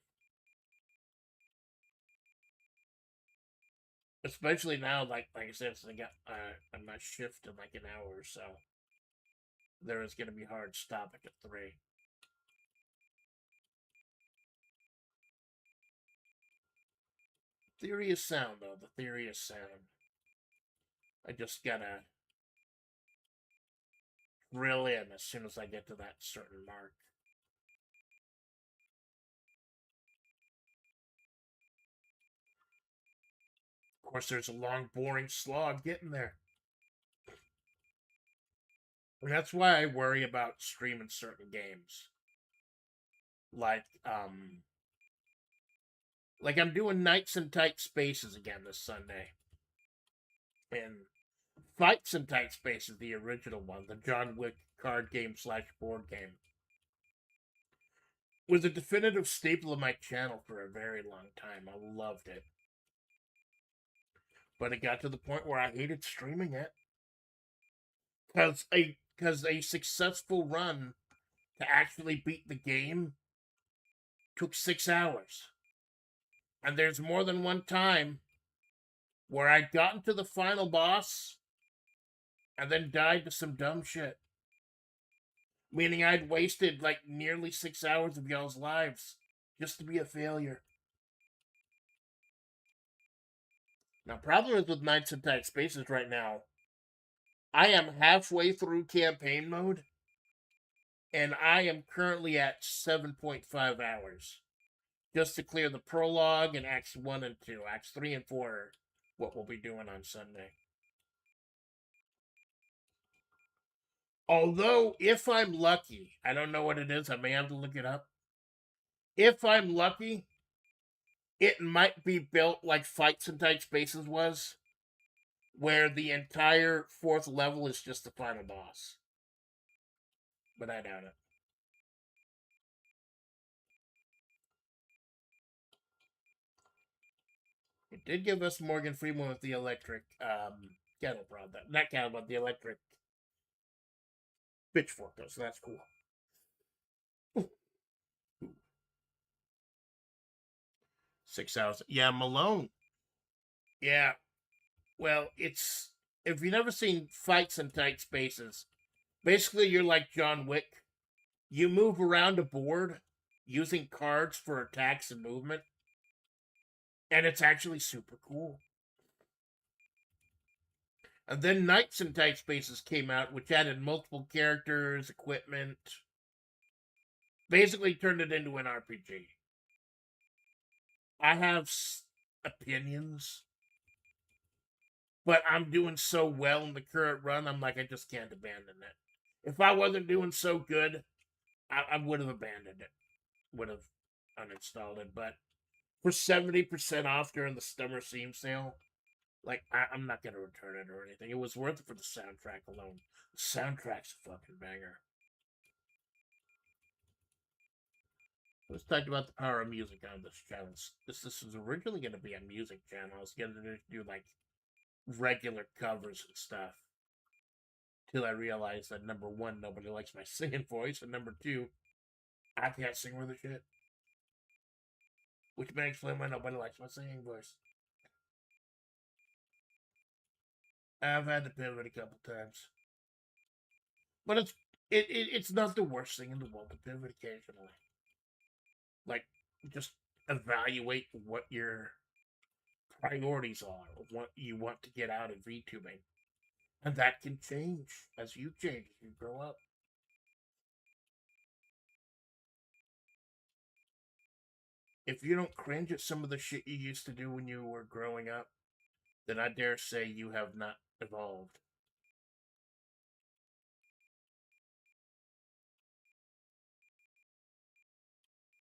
Especially now, like I said, since I got my shift in like an hour or so. There is going to be hard stopping at 3. Theory is sound, though. The theory is sound. I just gotta drill in as soon as I get to that certain mark. course, there's a long, boring slog getting there. And that's why I worry about streaming certain games. Like, like I'm doing Knights in Tight Spaces again this Sunday. And Fights in Tight Spaces, the original one, the John Wick card game / board game, was a definitive staple of my channel for a very long time. I loved it. But it got to the point where I hated streaming it. Because a successful run to actually beat the game took 6 hours. And there's more than one time where I'd gotten to the final boss and then died to some dumb shit. Meaning I'd wasted like nearly 6 hours of y'all's lives just to be a failure. Now, problem is with Knights in Tight Spaces right now, I am halfway through campaign mode, and I am currently at 7.5 hours. Just to clear the prologue and Acts 1 and 2. Acts 3 and 4 are what we'll be doing on Sunday. Although, if I'm lucky, I don't know what it is, I may have to look it up. If I'm lucky, it might be built like Fights in Tight Spaces was, where the entire 4th level is just the final boss. But I doubt it. It did give us Morgan Freeman with the electric cattle prod. Not cattle, but the electric pitchfork, though, so that's cool. 6 hours. Yeah, Malone. Yeah. Well, it's if you've never seen Fights in Tight Spaces, basically you're like John Wick. You move around a board using cards for attacks and movement, and it's actually super cool. And then Knights in Tight Spaces came out, which added multiple characters, equipment, basically turned it into an RPG. I have opinions, but I'm doing so well in the current run, I'm like, I just can't abandon it. If I wasn't doing so good, I would have abandoned it, would have uninstalled it. But for 70% off during the summer Steam sale, like, I'm not going to return it or anything. It was worth it for the soundtrack alone. The soundtrack's a fucking banger. Let's talk about the power of music on this channel. This was originally going to be a music channel. I was going to do like regular covers and stuff. Till I realized that number one, nobody likes my singing voice, and number two, I can't sing with a shit. Which may explain why nobody likes my singing voice. I've had to pivot a couple times. But it's not the worst thing in the world to pivot occasionally. Like, just evaluate what your priorities are, what you want to get out of VTubing. And that can change as you change, as you grow up. If you don't cringe at some of the shit you used to do when you were growing up, then I dare say you have not evolved.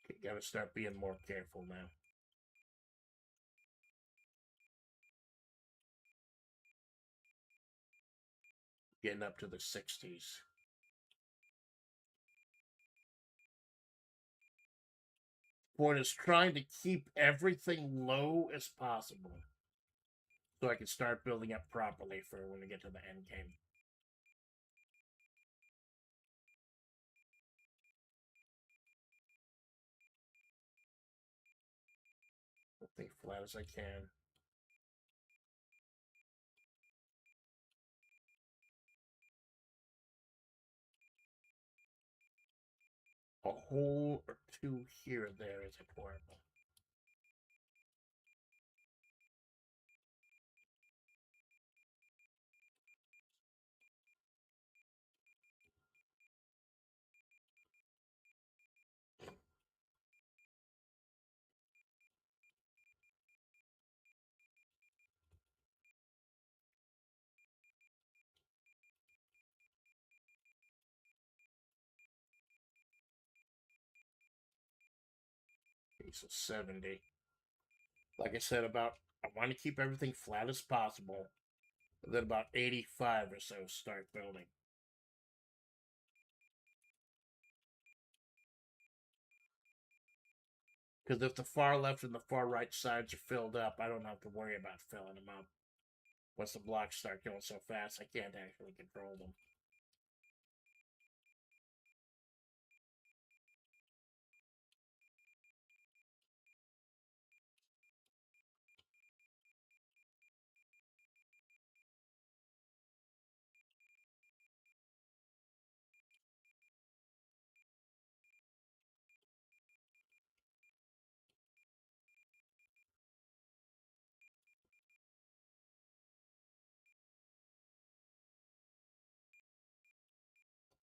You gotta start being more careful now. Getting up to the 60s. Point is trying to keep everything low as possible so I can start building up properly for when we get to the end game. I'll think flat as I can. A hole or two here or there is horrible. So 70. Like I said, I want to keep everything flat as possible. And then about 85 or so start building. Because if the far left and the far right sides are filled up, I don't have to worry about filling them up. Once the blocks start going so fast, I can't actually control them.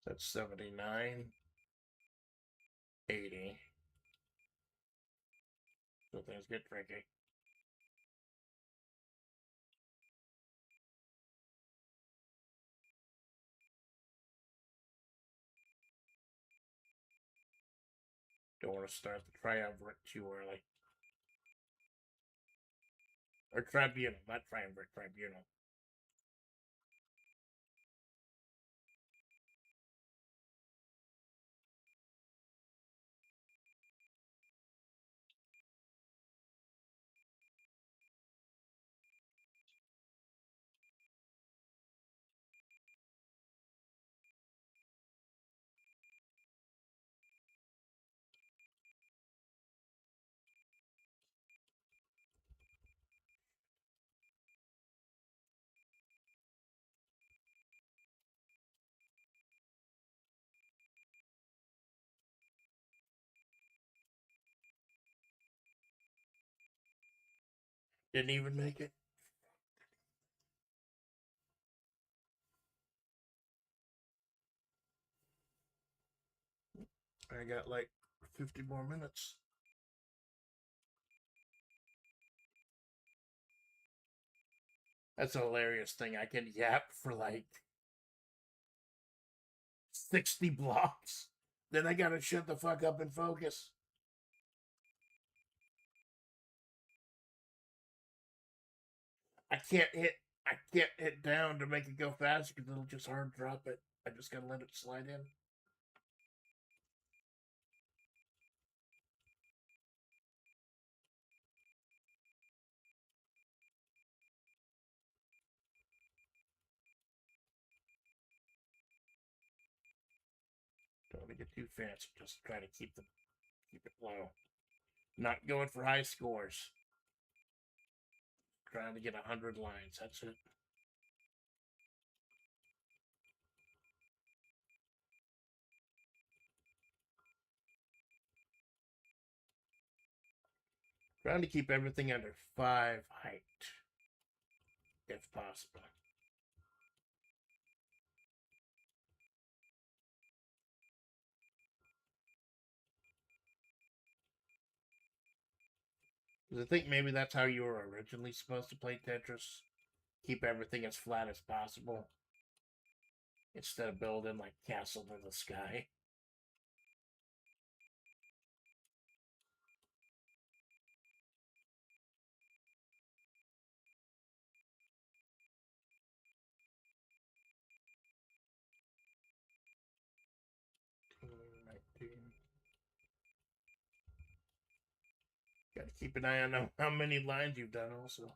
That's 79, 80. So things get tricky. Don't want to start the triumvirate too early. Or tribunal, not triumvirate, tribunal. Didn't even make it. I got like 50 more minutes. That's a hilarious thing. I can yap for like 60 blocks. Then I gotta shut the fuck up and focus. I can't hit down to make it go faster because it'll just hard drop it. I just gotta let it slide in. Don't want to get too fancy. Just try to keep it low. Not going for high scores. Trying to get 100 lines. That's it. Trying to keep everything under 5 height, if possible. Because I think maybe that's how you were originally supposed to play Tetris. Keep everything as flat as possible. Instead of building like castle in the sky. Got to keep an eye on how many lines you've done also.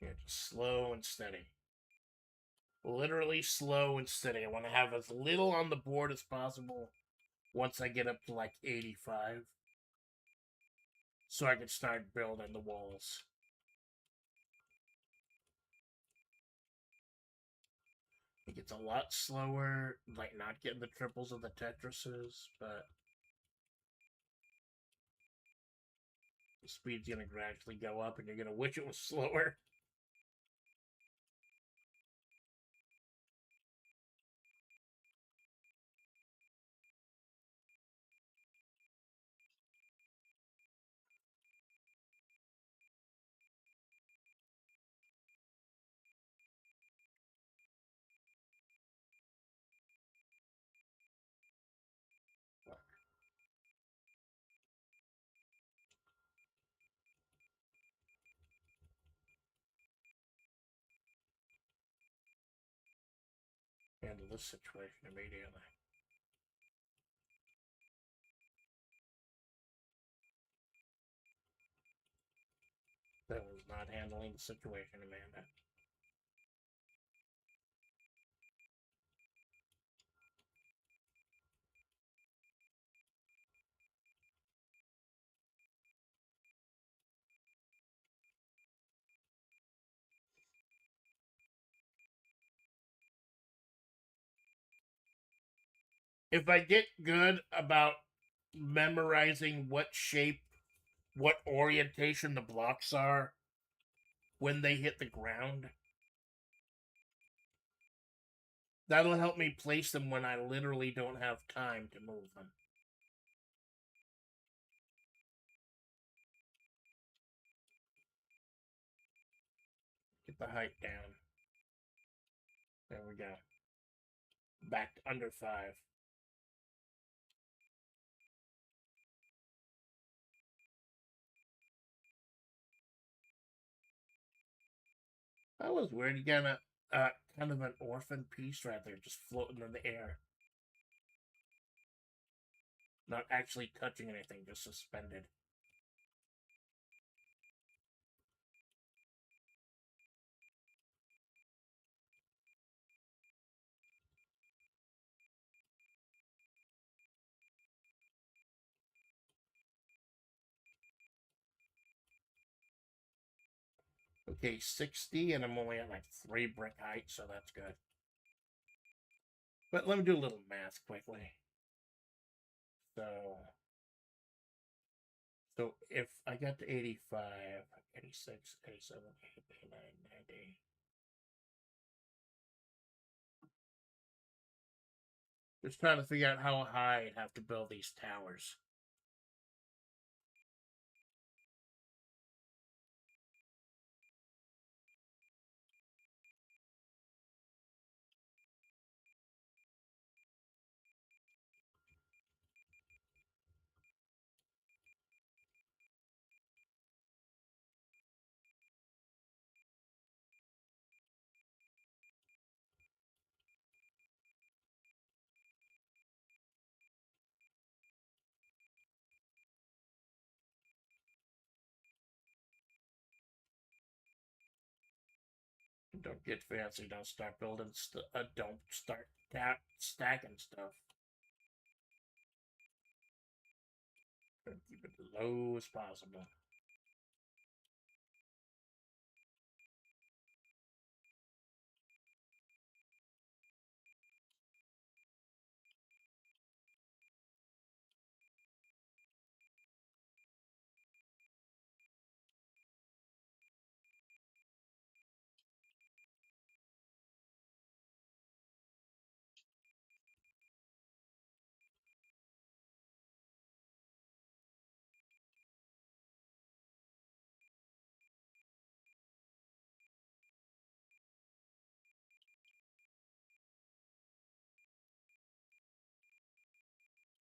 Yeah, just slow and steady. Literally slow and steady. I want to have as little on the board as possible once I get up to like 85. So I can start building the walls. It gets a lot slower, like not getting the triples of the Tetrises, but the speed's gonna gradually go up and you're gonna wish it was slower. this situation immediately. That was not handling the situation, Amanda. If I get good about memorizing what shape, what orientation the blocks are when they hit the ground, that'll help me place them when I literally don't have time to move them. Get the height down. There we go. Back to under 5. That was weird. You got a kind of an orphan piece right there, just floating in the air. Not actually touching anything, just suspended. Okay, 60, and I'm only at like 3 brick height, so that's good. But let me do a little math quickly. So if I got to 85, 86, 87, 89, 90. Just trying to figure out how high I'd have to build these towers. Don't get fancy. Don't start building. Don't start stacking stuff. Keep it as low as possible.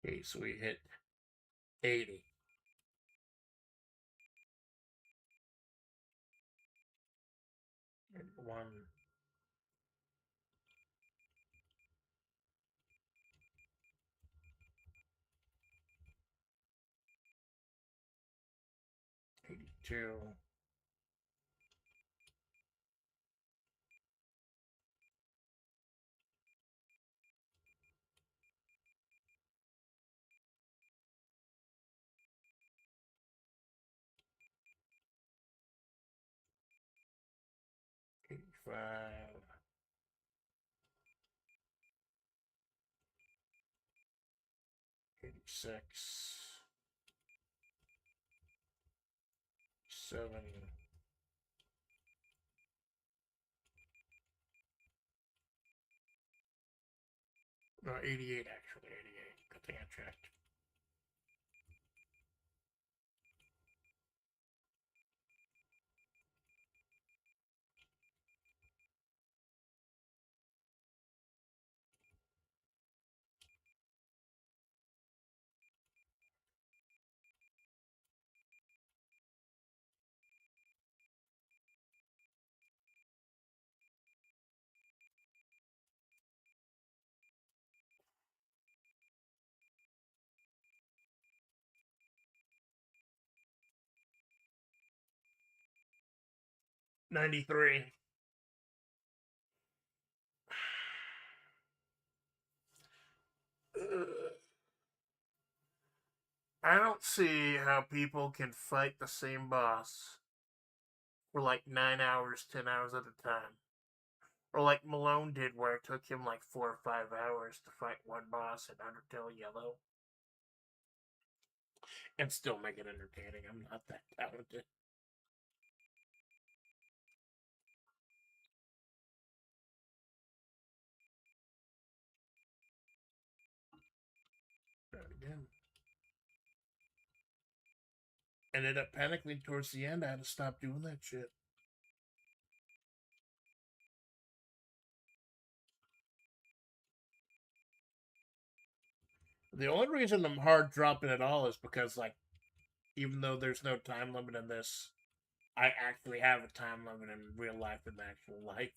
Okay, so we hit 80. And 82. 85. 86. 7. No, 88 actually. 88. Good thing I checked. 93. I don't see how people can fight the same boss for like 9 hours, 10 hours at a time. Or like Malone did, where it took him like 4 or 5 hours to fight one boss in Undertale Yellow. And still make it entertaining. I'm not that talented. Try it again. Ended up panicking towards the end. I had to stop doing that shit. The only reason I'm hard dropping at all is because, like, even though there's no time limit in this, I actually have a time limit in real life and actual life.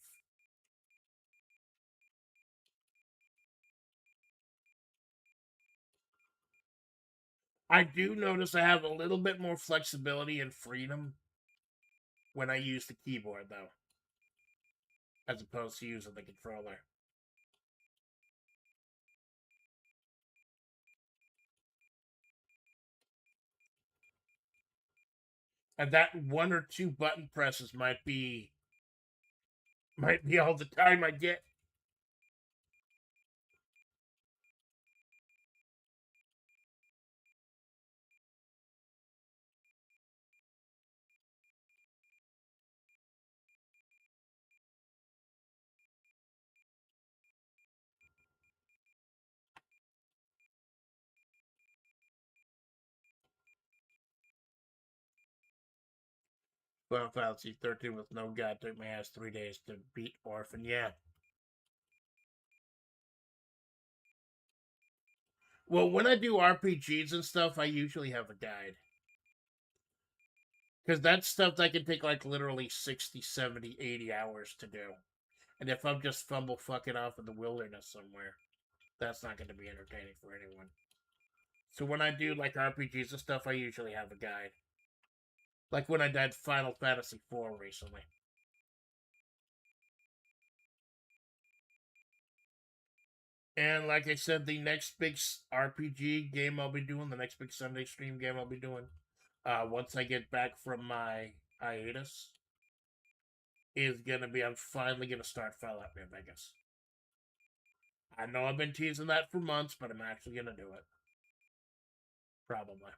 I do notice I have a little bit more flexibility and freedom when I use the keyboard, though, as opposed to using the controller. And that one or two button presses might be all the time I get. Final Fantasy 13 with no god took my ass 3 days to beat Orphan. Yeah. Well, when I do RPGs and stuff, I usually have a guide. Because that's stuff that can take like literally 60, 70, 80 hours to do. And if I'm just fumble fucking off in the wilderness somewhere, that's not going to be entertaining for anyone. So when I do like RPGs and stuff, I usually have a guide. Like when I did Final Fantasy IV recently. And like I said, the next big RPG game I'll be doing, the next big Sunday stream game I'll be doing, once I get back from my hiatus, is gonna be I'm finally gonna start Fallout New Vegas. I know I've been teasing that for months, but I'm actually gonna do it. Probably.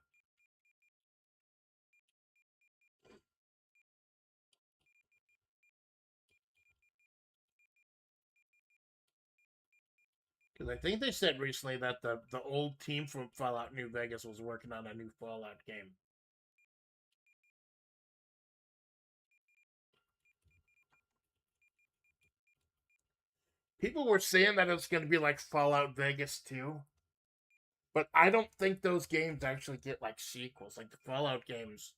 Because I think they said recently that the old team from Fallout New Vegas was working on a new Fallout game. People were saying that it's going to be like Fallout Vegas 2, but I don't think those games actually get like sequels. Like the Fallout games,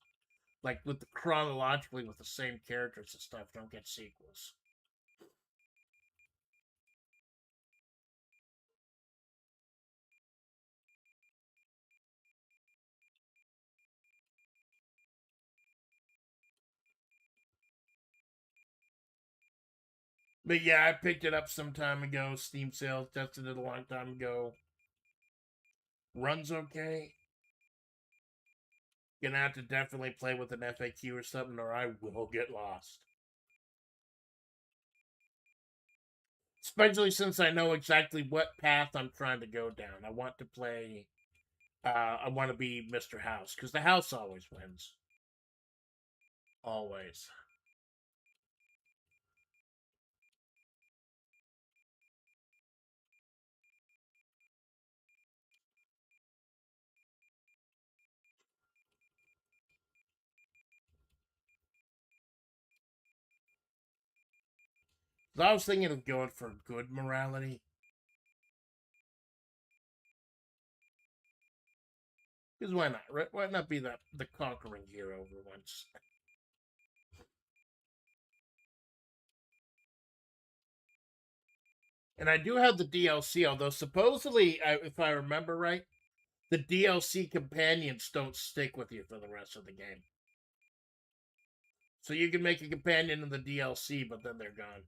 like with the chronologically with the same characters and stuff, don't get sequels. But yeah, I picked it up some time ago. Steam sales, tested it a long time ago. Runs okay. Gonna have to definitely play with an FAQ or something, or I will get lost. Especially since I know exactly what path I'm trying to go down. I want to play. I want to be Mr. House because the house always wins. Always. So I was thinking of going for good morality. Because why not? Right? Why not be the conquering hero for once? And I do have the DLC, although supposedly, if I remember right, the DLC companions don't stick with you for the rest of the game. So you can make a companion in the DLC, but then they're gone.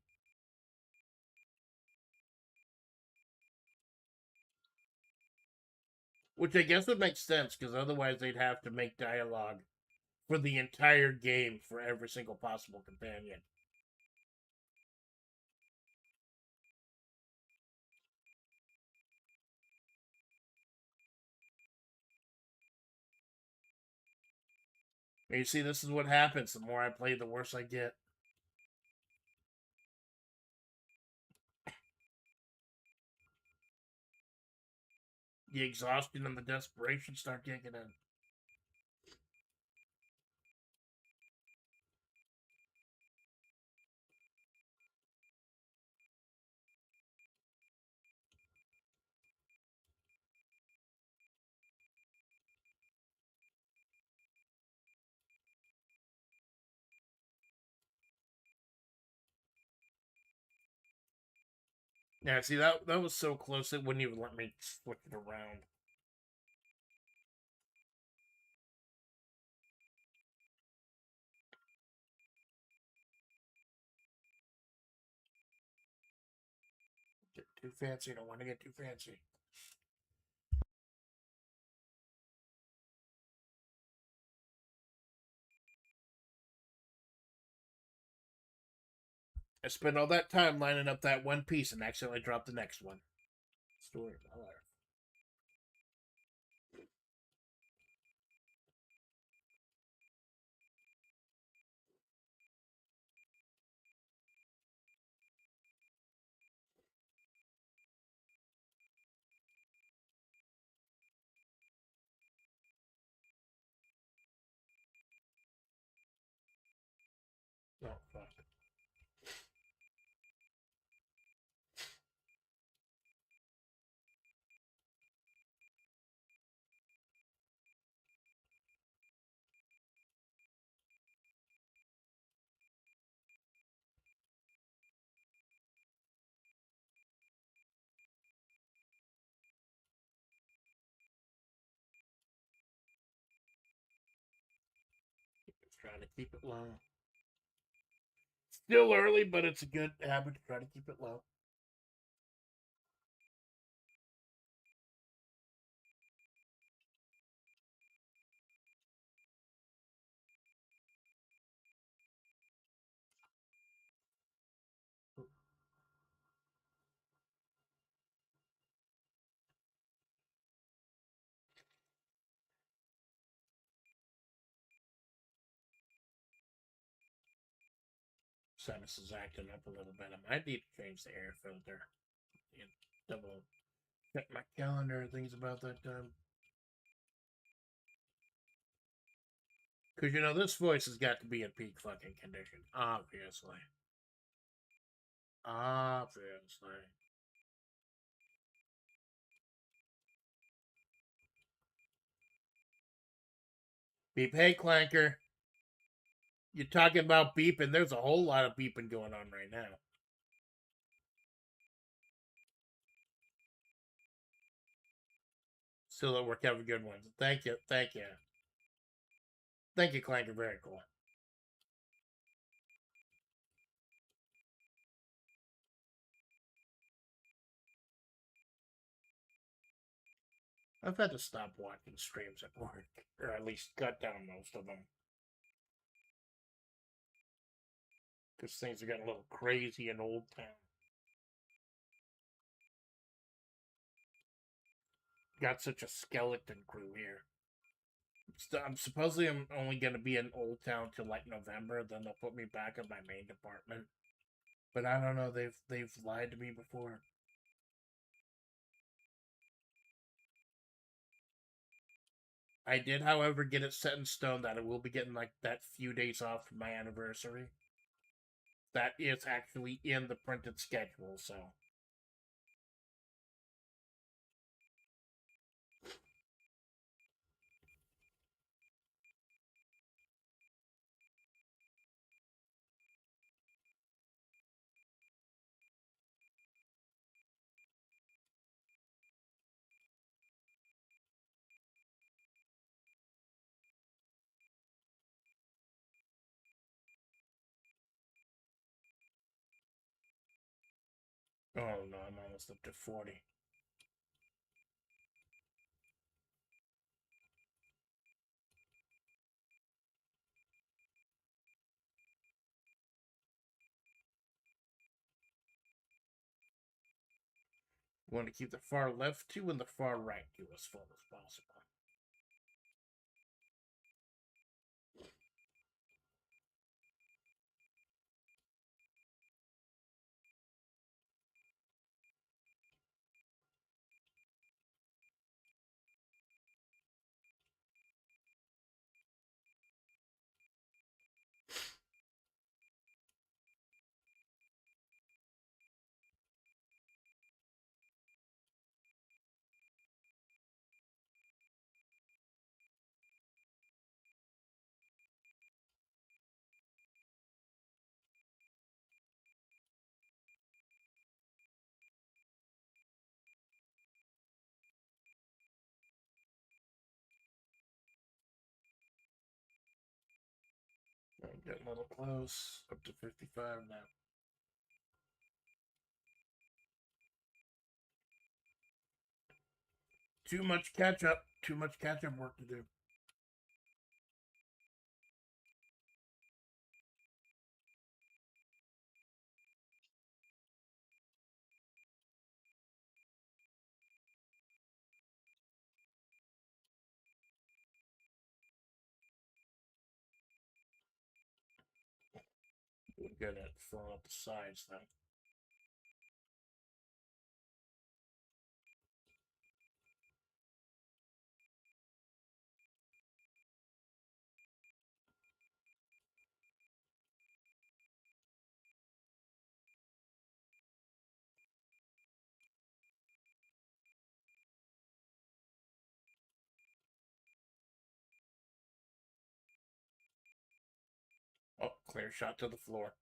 Which I guess would make sense, because otherwise they'd have to make dialogue for the entire game for every single possible companion. And you see, this is what happens. The more I play, the worse I get. The exhaustion and the desperation start kicking in. Yeah, see, that was so close it wouldn't even let me switch it around. Get too fancy. Don't want to get too fancy. I spent all that time lining up that one piece and accidentally dropped the next one. Story of my life. Oh, fuck. Just trying to keep it low. Still early, but it's a good habit to try to keep it low. Sinus is acting up a little bit. I might need to change the air filter. And double check my calendar. Things about that time. Because, you know, this voice has got to be in peak fucking condition. Obviously. Obviously. Beep. Hey, Clanker. You're talking about beeping. There's a whole lot of beeping going on right now. Still at work. Have a good one. Thank you. Thank you. Thank you, Clanker. Very cool. I've had to stop watching streams at work, or at least cut down most of them. Because things are getting a little crazy in Old Town. Got such a skeleton crew here. I'm supposedly I'm only gonna be in Old Town till like November. Then they'll put me back in my main department. But I don't know. They've lied to me before. I did, however, get it set in stone that I will be getting like that few days off for my anniversary. That is actually in the printed schedule. So no, I'm almost up to 40. We want to keep the far left 2 and the far right 2 as full as possible. I'm getting a little close. Up to 55 now. Too much catch up. Too much catch up work to do. We're good at filling up the sides then. Oh, clear shot to the floor.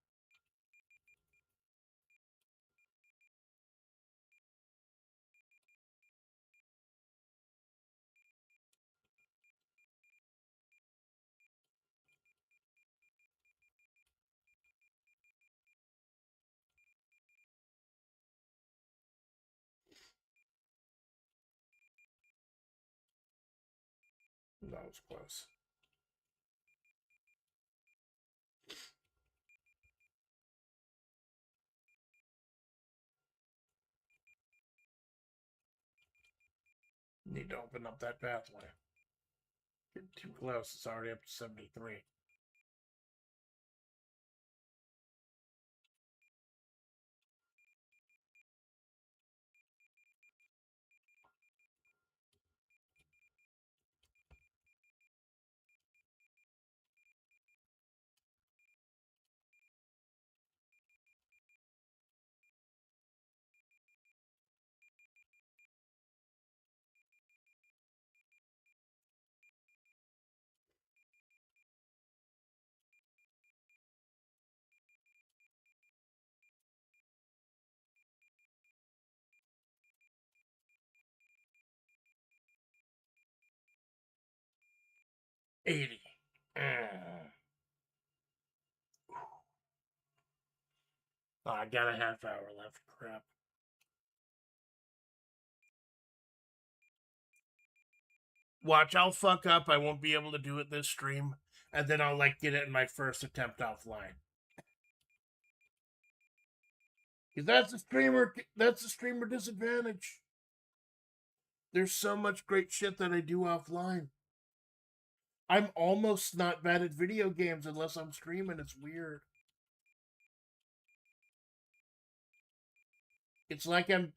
That was close. Need to open up that pathway. Getting too close. It's already up to 73. $80. Oh, I got a half hour left. Crap. Watch, I'll fuck up. I won't be able to do it this stream, and then I'll like get it in my first attempt offline. Because that's the streamer. That's the streamer disadvantage. There's so much great shit that I do offline. I'm almost not bad at video games unless I'm streaming. It's weird. It's like I'm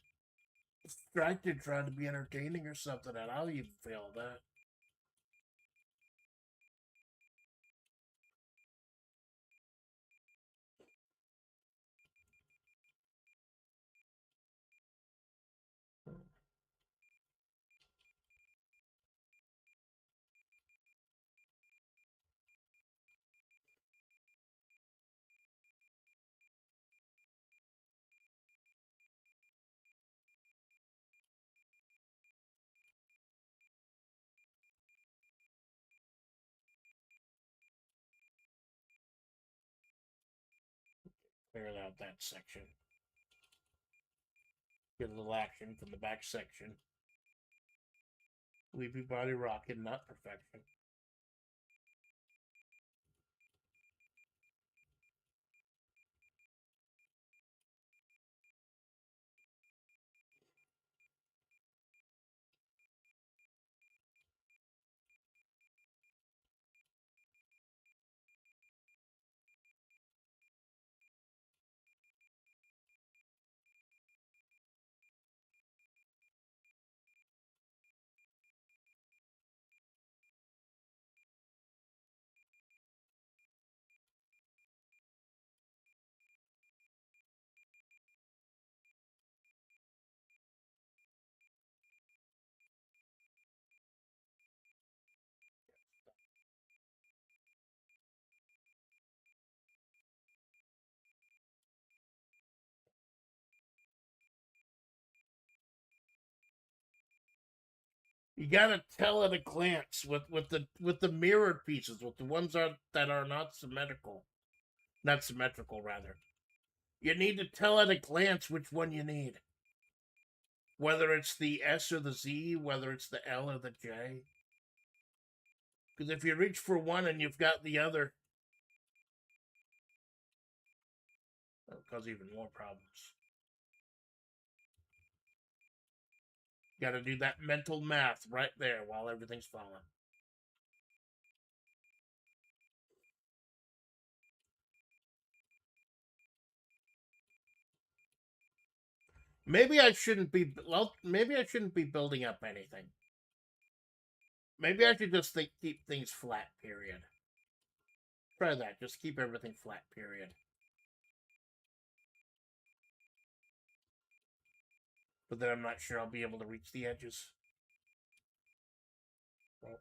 distracted trying to be entertaining or something, and I'll even fail that. Clearing out that section. Get a little action from the back section. Leave your body rocking, not perfection. You gotta tell at a glance with the mirrored pieces, with the ones that are not symmetrical rather. You need to tell at a glance which one you need. Whether it's the S or the Z, whether it's the L or the J. Because if you reach for one and you've got the other, it'll cause even more problems. You gotta do that mental math right there while everything's falling. Maybe I shouldn't be. Well, maybe I shouldn't be building up anything. Maybe I should just keep things flat. Period. Try that. Just keep everything flat. Period. But then I'm not sure I'll be able to reach the edges. Well,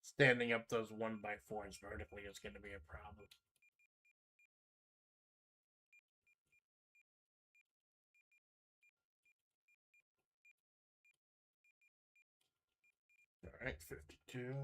standing up those 1x4s vertically is going to be a problem. All right, 52.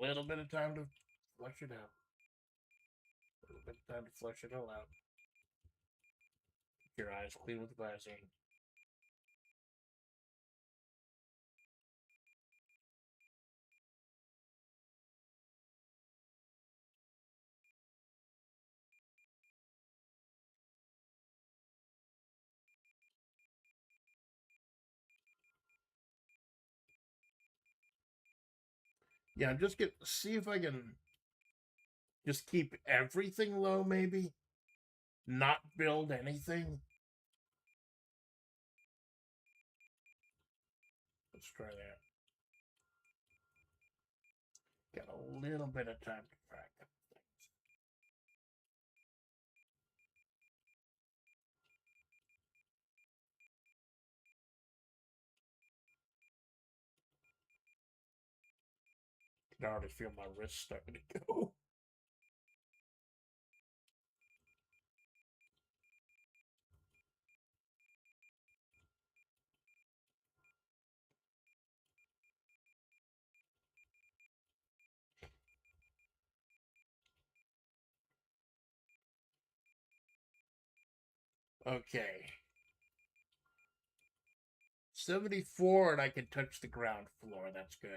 A little bit of time to flush it out. A little bit of time to flush it all out. Keep your eyes clean with Vaseline. Yeah, see if I can just keep everything low, maybe. Not build anything. Let's try that. Got a little bit of time to crack up things. I can already feel my wrist starting to go. Okay. 74 and I can touch the ground floor. That's good.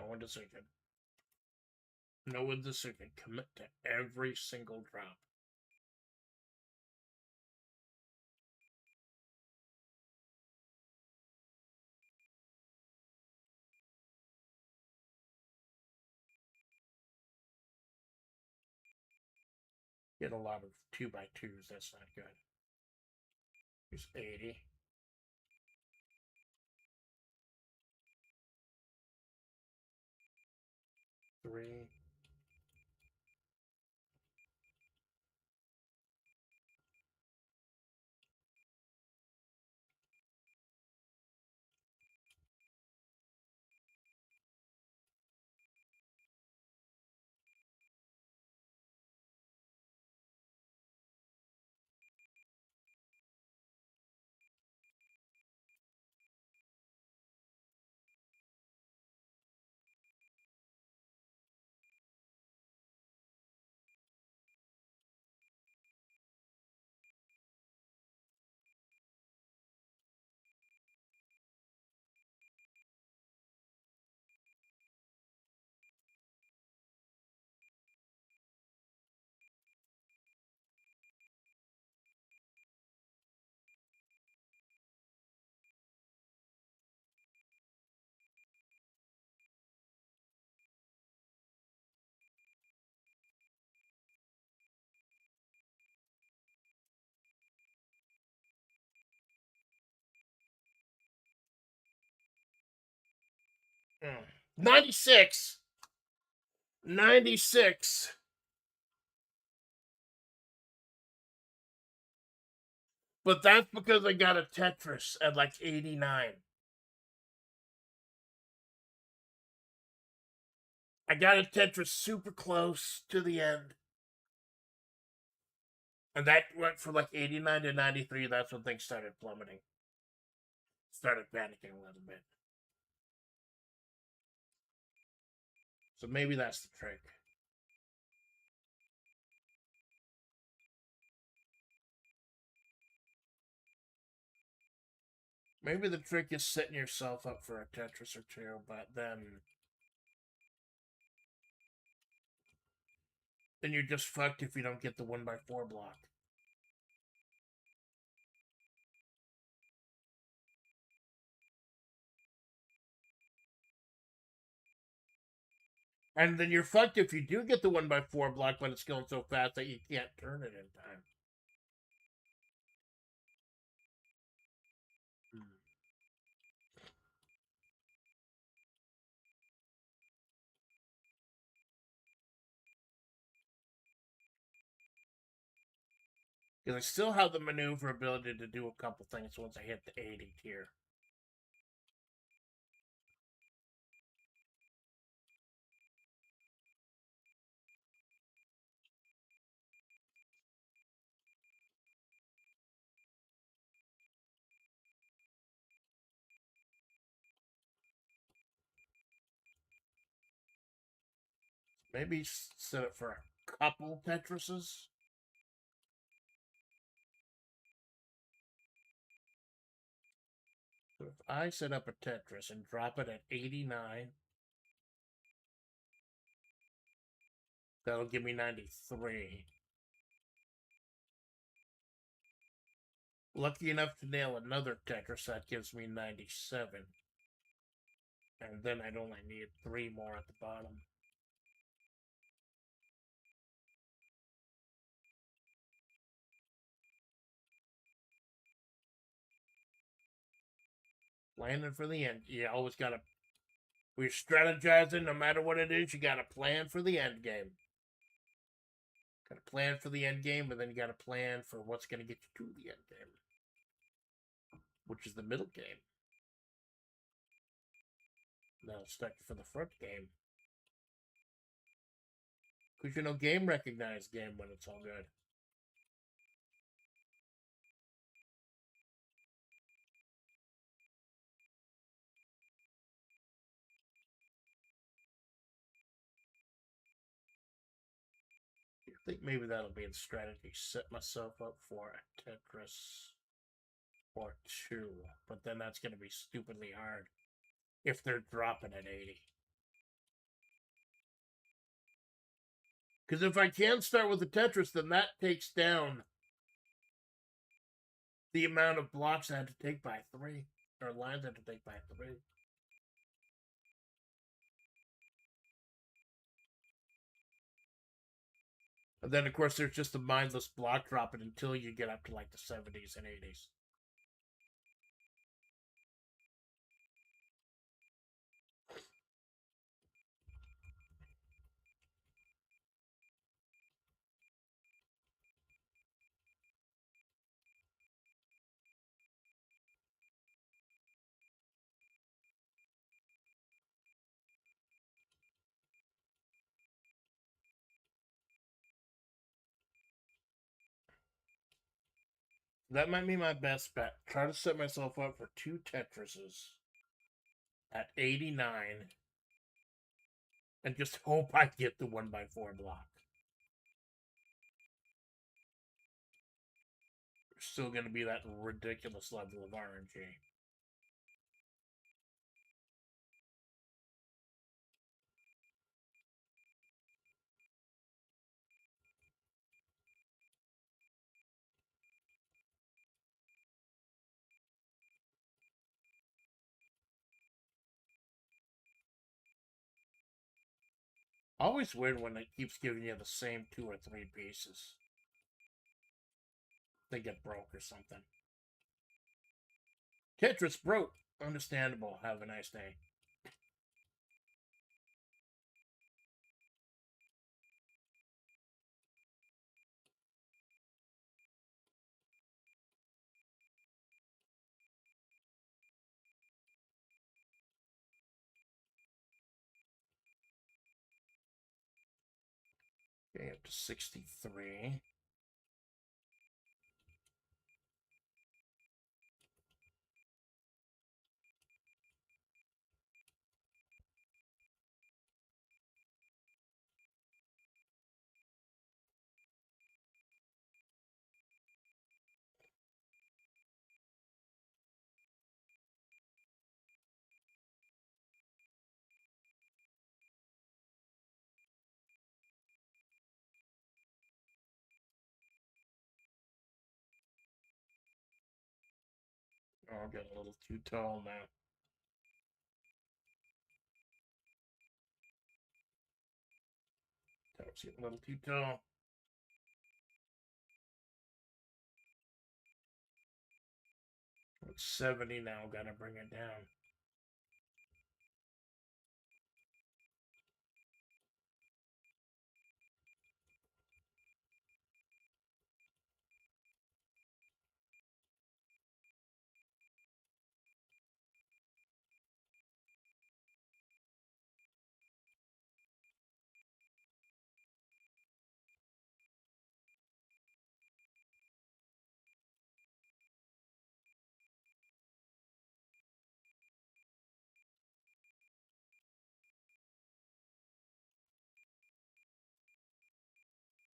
No indecision. No indecision. Commit to every single drop. Get a lot of 2x2s. That's not good. Here's 80. Three. Mm. 96. 96. But that's because I got a Tetris at like 89. I got a Tetris super close to the end. And that went from like 89 to 93. That's when things started plummeting. Started panicking a little bit. So maybe that's the trick. Maybe the trick is setting yourself up for a Tetris or two, but then you're just fucked if you don't get the 1x4 block. And then you're fucked if you do get the 1x4 block, but it's going so fast that you can't turn it in time. Because I still have the maneuverability to do a couple things once I hit the 80 tier. Maybe set it for a couple Tetrises. So if I set up a Tetris and drop it at 89, that'll give me 93. Lucky enough to nail another Tetris, that gives me 97. And then I'd only need 3 more at the bottom. Planning for the end. You always gotta. We're strategizing, no matter what it is, you gotta plan for the end game. Gotta plan for the end game, but then you gotta plan for what's gonna get you to the end game, which is the middle game. Now stuck for the front game. Because you know, game recognized game when it's all good. I think maybe that'll be the strategy. Set myself up for a Tetris or 2. But then that's going to be stupidly hard if they're dropping at 80. Because if I can start with the Tetris, then that takes down the amount of blocks I had to take by 3. Or lines I had to take by 3. And then, of course, there's just the mindless block dropping until you get up to like the 70s and 80s. That might be my best bet. Try to set myself up for 2 Tetrises at 89 and just hope I get the 1x4 block. There's still going to be that ridiculous level of RNG. Always weird when it keeps giving you the same 2 or 3 pieces. They get broke or something. Tetris broke. Understandable. Have a nice day. Okay, up to 63. Oh, I'm getting a little too tall now. That was getting a little too tall. It's 70 now. Gotta bring it down.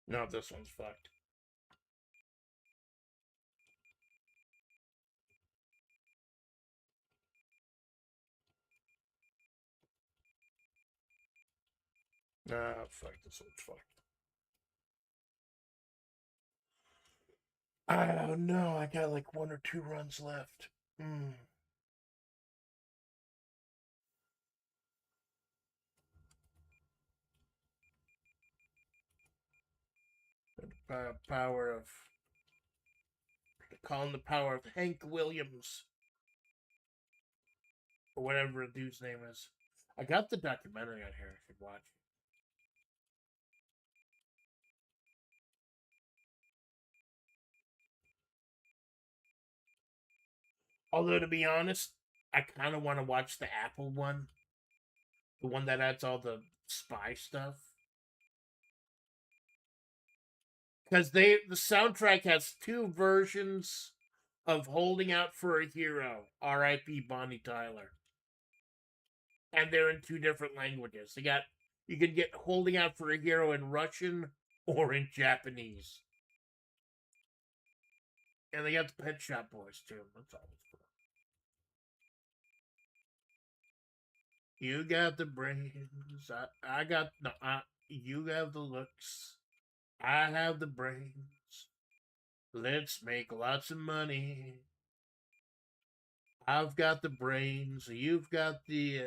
No, this one's fucked. Nah, fuck, this one's fucked. I don't know. I got like 1 or 2 runs left. The power of... Calling the power of Hank Williams. Or whatever the dude's name is. I got the documentary on here. I should watch it. Although, to be honest, I kind of want to watch the Apple one. The one that adds all the spy stuff. Because the soundtrack has 2 versions of Holding Out for a Hero, R.I.P. Bonnie Tyler. And they're in 2 different languages. You can get Holding Out for a Hero in Russian or in Japanese. And they got the Pet Shop Boys too. That's always cool. You got the brains. I got no. You have the looks. I have the brains. Let's make lots of money. I've got the brains. You've got the.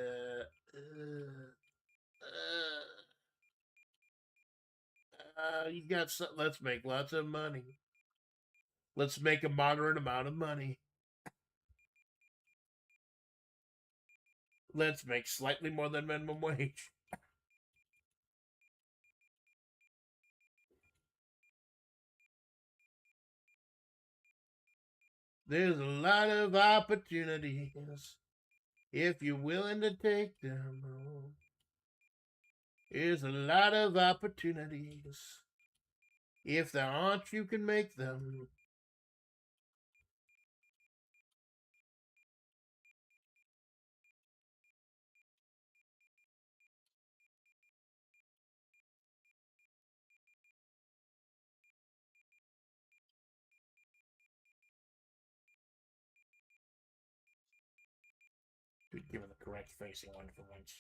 You got some. Let's make lots of money. Let's make a moderate amount of money. Let's make slightly more than minimum wage. There's a lot of opportunities if you're willing to take them. There's a lot of opportunities. If there aren't, you can make them. Give it the correct facing one for once.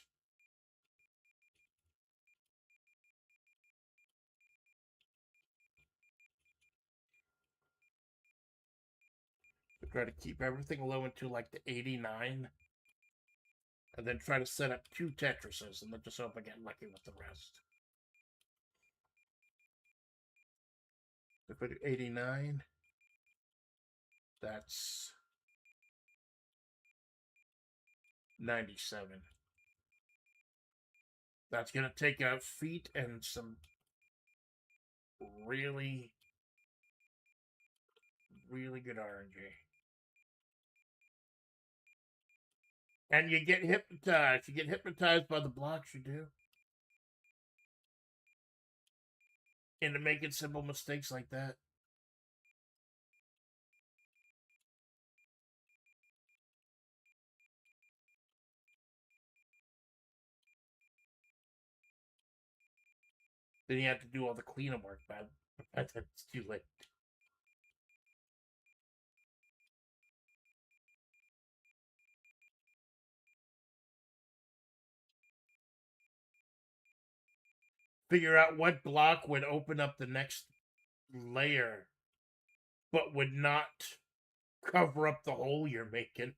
So try to keep everything low until like the 89. And then try to set up 2 Tetrises and then just hope I get lucky with the rest. If I do 89, that's 97. That's going to take out feet and some really, really good RNG. And you get hypnotized. You get hypnotized by the blocks you do into making simple mistakes like that. Then you have to do all the cleanup work, but it's too late. Figure out what block would open up the next layer, but would not cover up the hole you're making.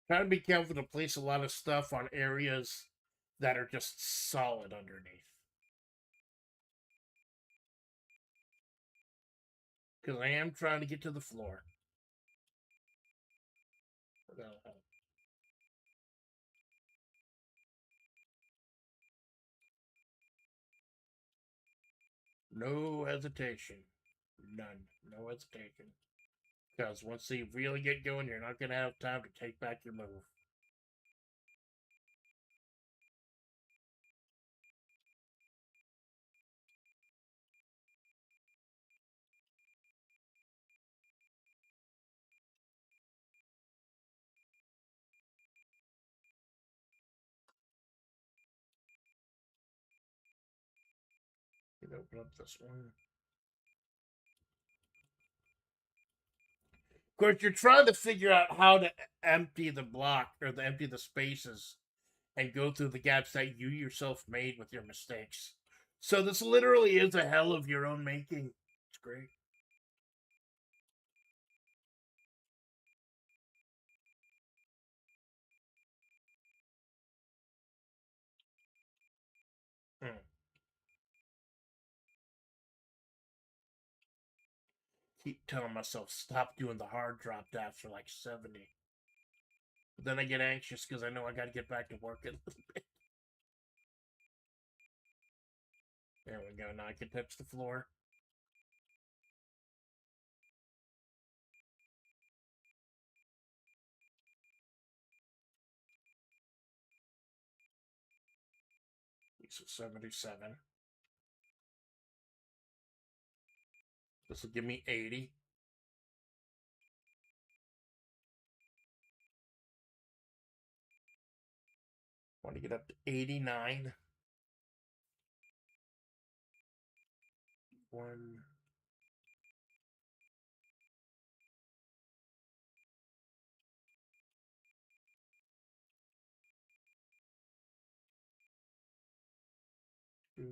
Try to be careful to place a lot of stuff on areas that are just solid underneath. Because I am trying to get to the floor. That'll help. No hesitation. None. No hesitation. Because once you really get going, you're not going to have time to take back your move. You can open up this one. Of course, you're trying to figure out how to empty the block or to empty the spaces and go through the gaps that you yourself made with your mistakes. So this literally is a hell of your own making. It's great. Hmm. Keep telling myself stop doing the hard drop after like 70. But then I get anxious because I know I got to get back to work in a little bit. There we go. Now I can touch the floor. So 77. This will give me 80. Want to get up to 89. 1. 2.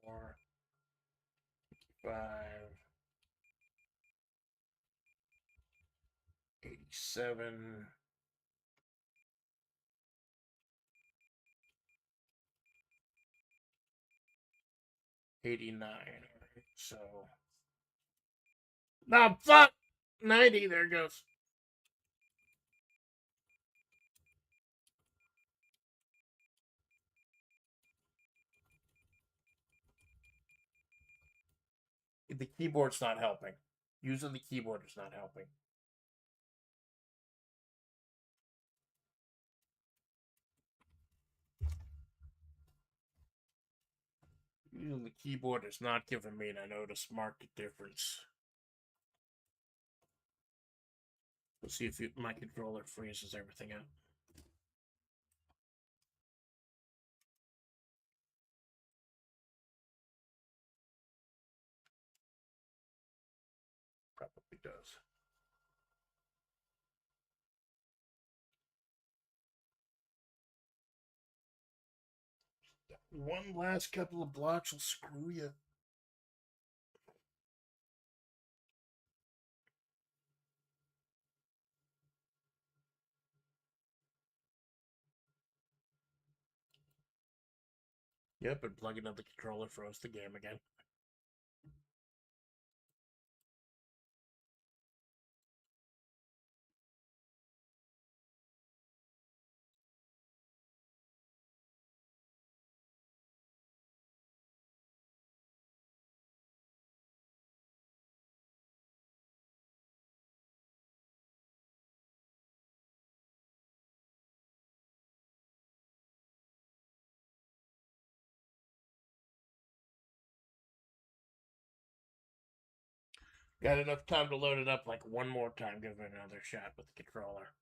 4. 5. 87. 89. Alright, so. No, fuck! 90, there it goes. The keyboard's not helping. Using the keyboard is not helping. Using the keyboard is not giving me a notice marked difference. Let's see if my controller freezes everything out. Probably does. One last couple of blocks will screw you. Yep, and plugging up the controller froze the game again. Got enough time to load it up like one more time, give it another shot with the controller.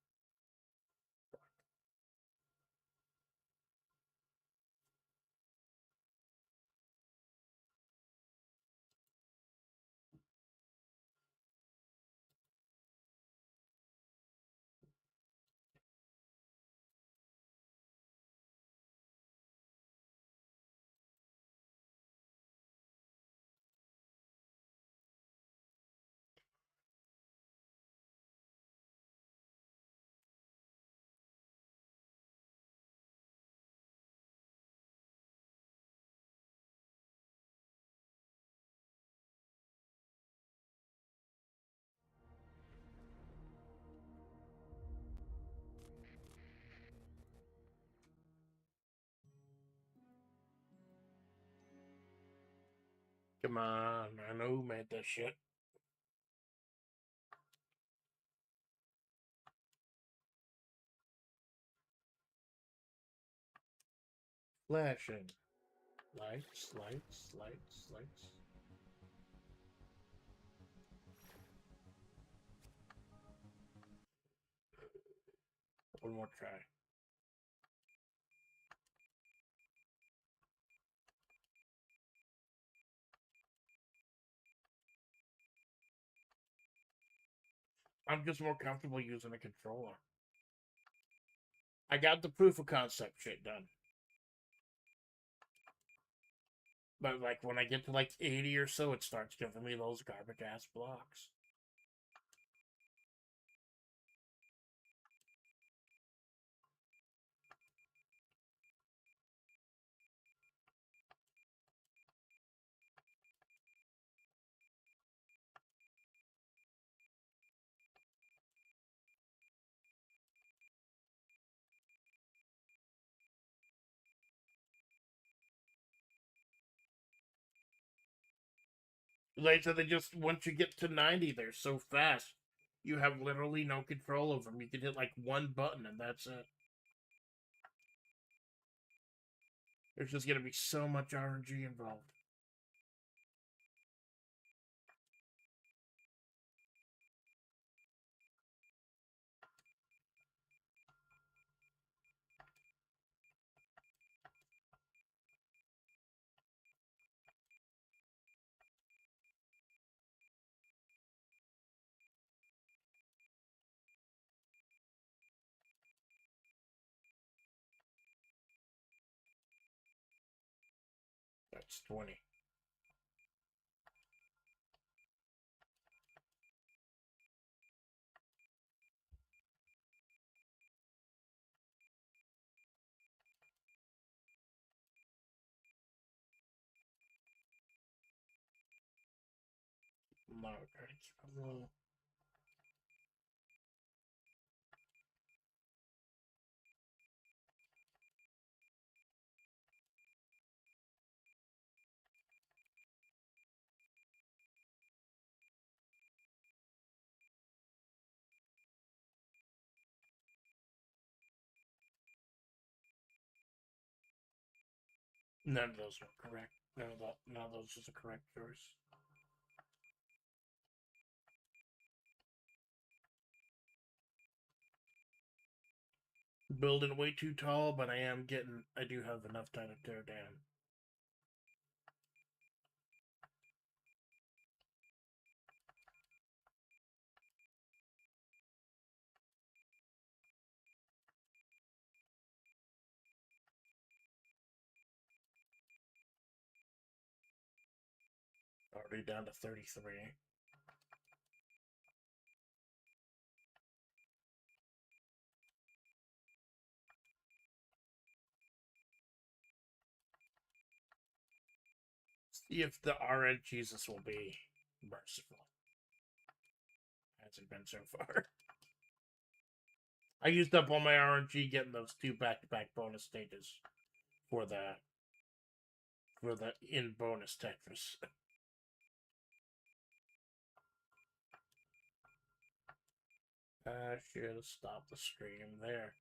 Come on, I know who made that shit. Flashing. Lights, lights, lights, lights. One more try. I'm just more comfortable using a controller. I got the proof of concept shit done. But like when I get to like 80 or so, it starts giving me those garbage ass blocks. They said they just, once you get to 90, they're so fast. You have literally no control over them. You can hit like one button and that's it. There's just going to be so much RNG involved. That's 20. No, try to keep them low. None of those were correct. None of those was a correct choice. Building way too tall, but I do have enough time to tear down. Already down to 33. See if the RN Jesus will be merciful. Hasn't been so far. I used up all my RNG getting those 2 back-to-back bonus stages for the in bonus Tetris. I should have stopped the stream there.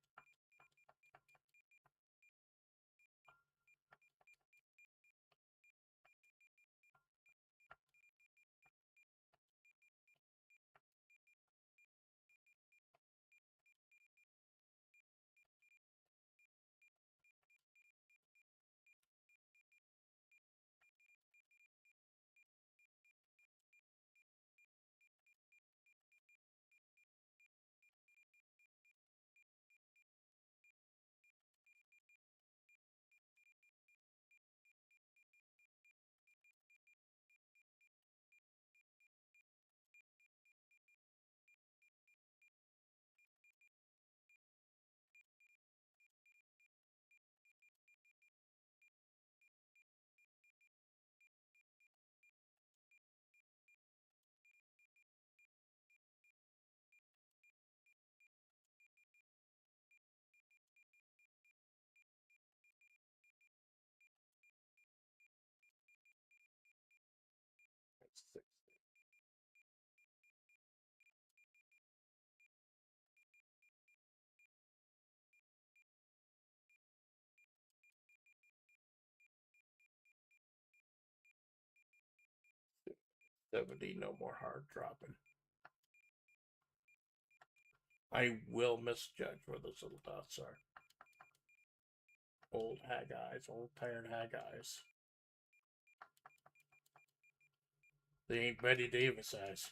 That's 60. No more hard dropping. I will misjudge where those little dots are. Old hag eyes, old tired hag eyes. They ain't Betty Davis eyes.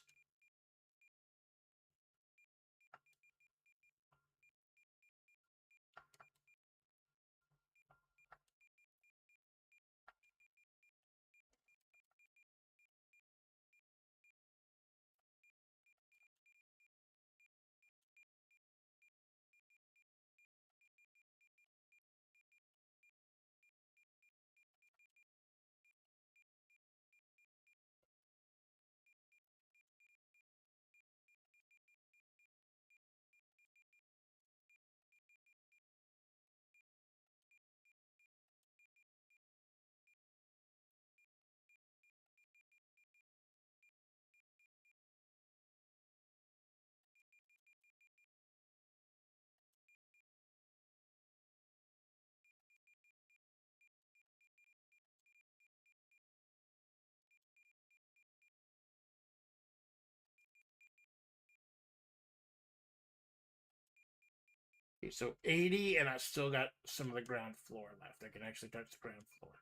Okay, so 80, and I still got some of the ground floor left. I can actually touch the ground floor.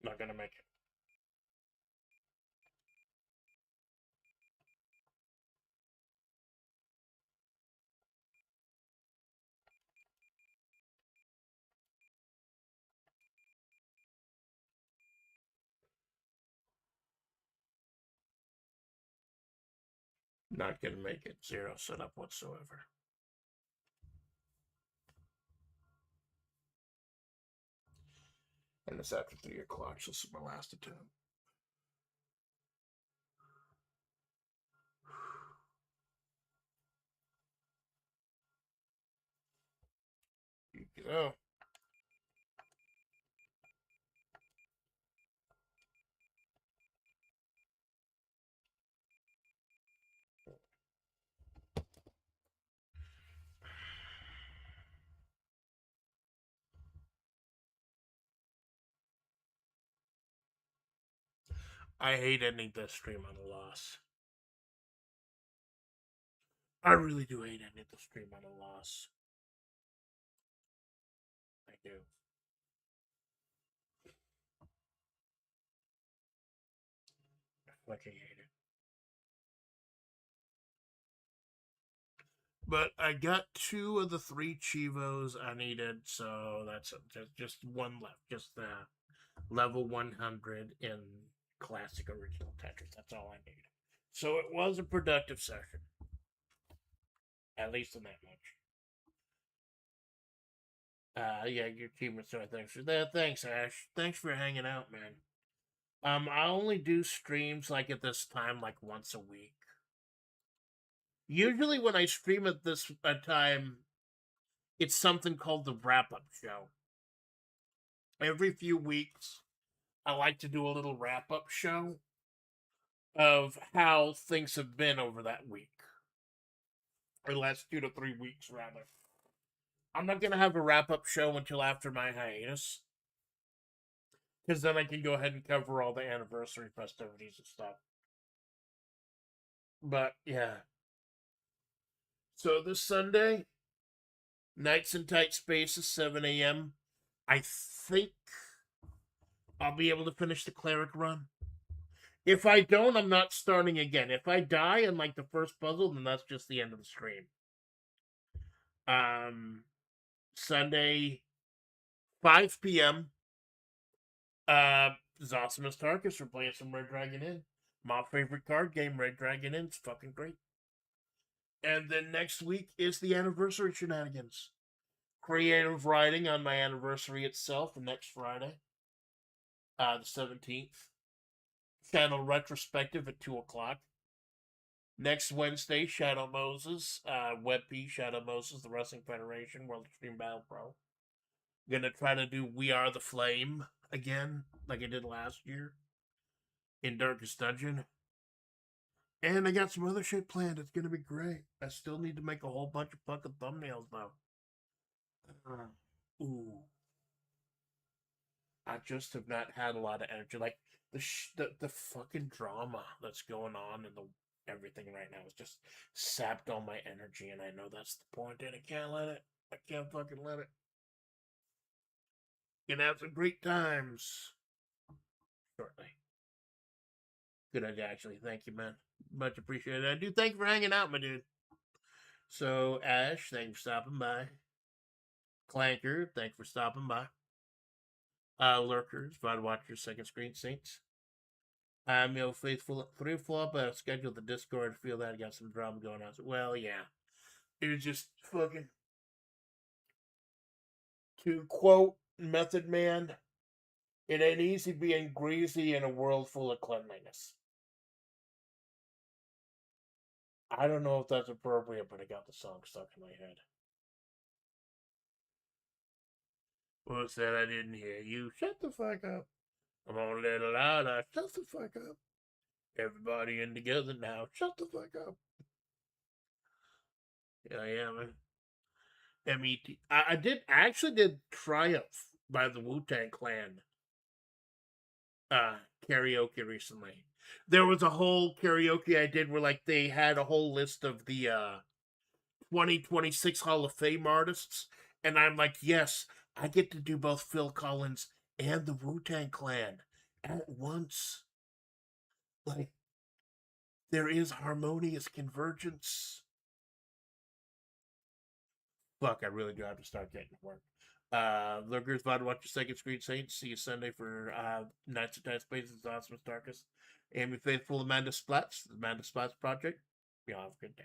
Not gonna make it. Not gonna make it. Zero setup whatsoever. And it's after 3 o'clock, so this is my last attempt. You go. I hate ending this stream on a loss. I really do hate ending the stream on a loss. I do. I fucking hate it. But I got 2 of the 3 Cheevos I needed, so that's just one left. Just the level 100 in classic original Tetris. That's all I need. So it was a productive session. At least in that much. Yeah, your team is so thanks for that. Thanks, Ash. Thanks for hanging out, man. I only do streams like at this time, like once a week. Usually when I stream at this time, it's something called the wrap-up show. Every few weeks, I like to do a little wrap-up show of how things have been over that week. Or the last 2 to 3 weeks, rather. I'm not going to have a wrap-up show until after my hiatus. Because then I can go ahead and cover all the anniversary festivities and stuff. But, yeah. So this Sunday, Nights in Tight Spaces, 7 a.m. I think I'll be able to finish the cleric run. If I don't, I'm not starting again. If I die in like the first puzzle, then that's just the end of the stream. Sunday, 5 p.m. Zosimus Tarkus, we're playing some Red Dragon Inn. My favorite card game, Red Dragon Inn. It's fucking great. And then next week is the anniversary shenanigans. Creative writing on my anniversary itself next Friday, the 17th. Channel retrospective at 2 o'clock. Next Wednesday, Shadow Moses, WebP, Shadow Moses, the Wrestling Federation, World Extreme Battle Pro. Gonna try to do We Are the Flame again, like I did last year in Darkest Dungeon. And I got some other shit planned. It's gonna be great. I still need to make a whole bunch of fucking thumbnails though. Ooh. I just have not had a lot of energy. Like the fucking drama that's going on and the everything right now has just sapped all my energy, and I know that's the point, and I can't let it. I can't fucking let it. Gonna have some great times shortly. Good idea, actually. Thank you, man. Much appreciated. I do thank you for hanging out, my dude. So, Ash, thanks for stopping by. Clanker, thanks for stopping by. Lurkers, VOD Watchers, Second Screen Saints. I'm your faithful 3 flop. I scheduled the Discord. Feel that I got some drama going on. Well, yeah. It was just fucking To quote Method Man, it ain't easy being greasy in a world full of cleanliness. I don't know if that's appropriate, but I got the song stuck in my head. What's that? I didn't hear you. Shut the fuck up. I'm on a little louder. Shut the fuck up. Everybody in together now. Shut the fuck up. Yeah, yeah, man. MET. I actually did Triumph by the Wu-Tang Clan karaoke recently. There was a whole karaoke I did where like they had a whole list of the 2026 Hall of Fame artists, and I'm like, yes, I get to do both Phil Collins and the Wu-Tang Clan at once. Like, there is harmonious convergence. Fuck, I really do have to start getting to work. Lurkers, about to watch your second screen Saints. See you Sunday for Nights of Time Spaces, Awesome Darkest. And your faithful Amanda Splatts, the Amanda Splatts Project. Y'all have a good day.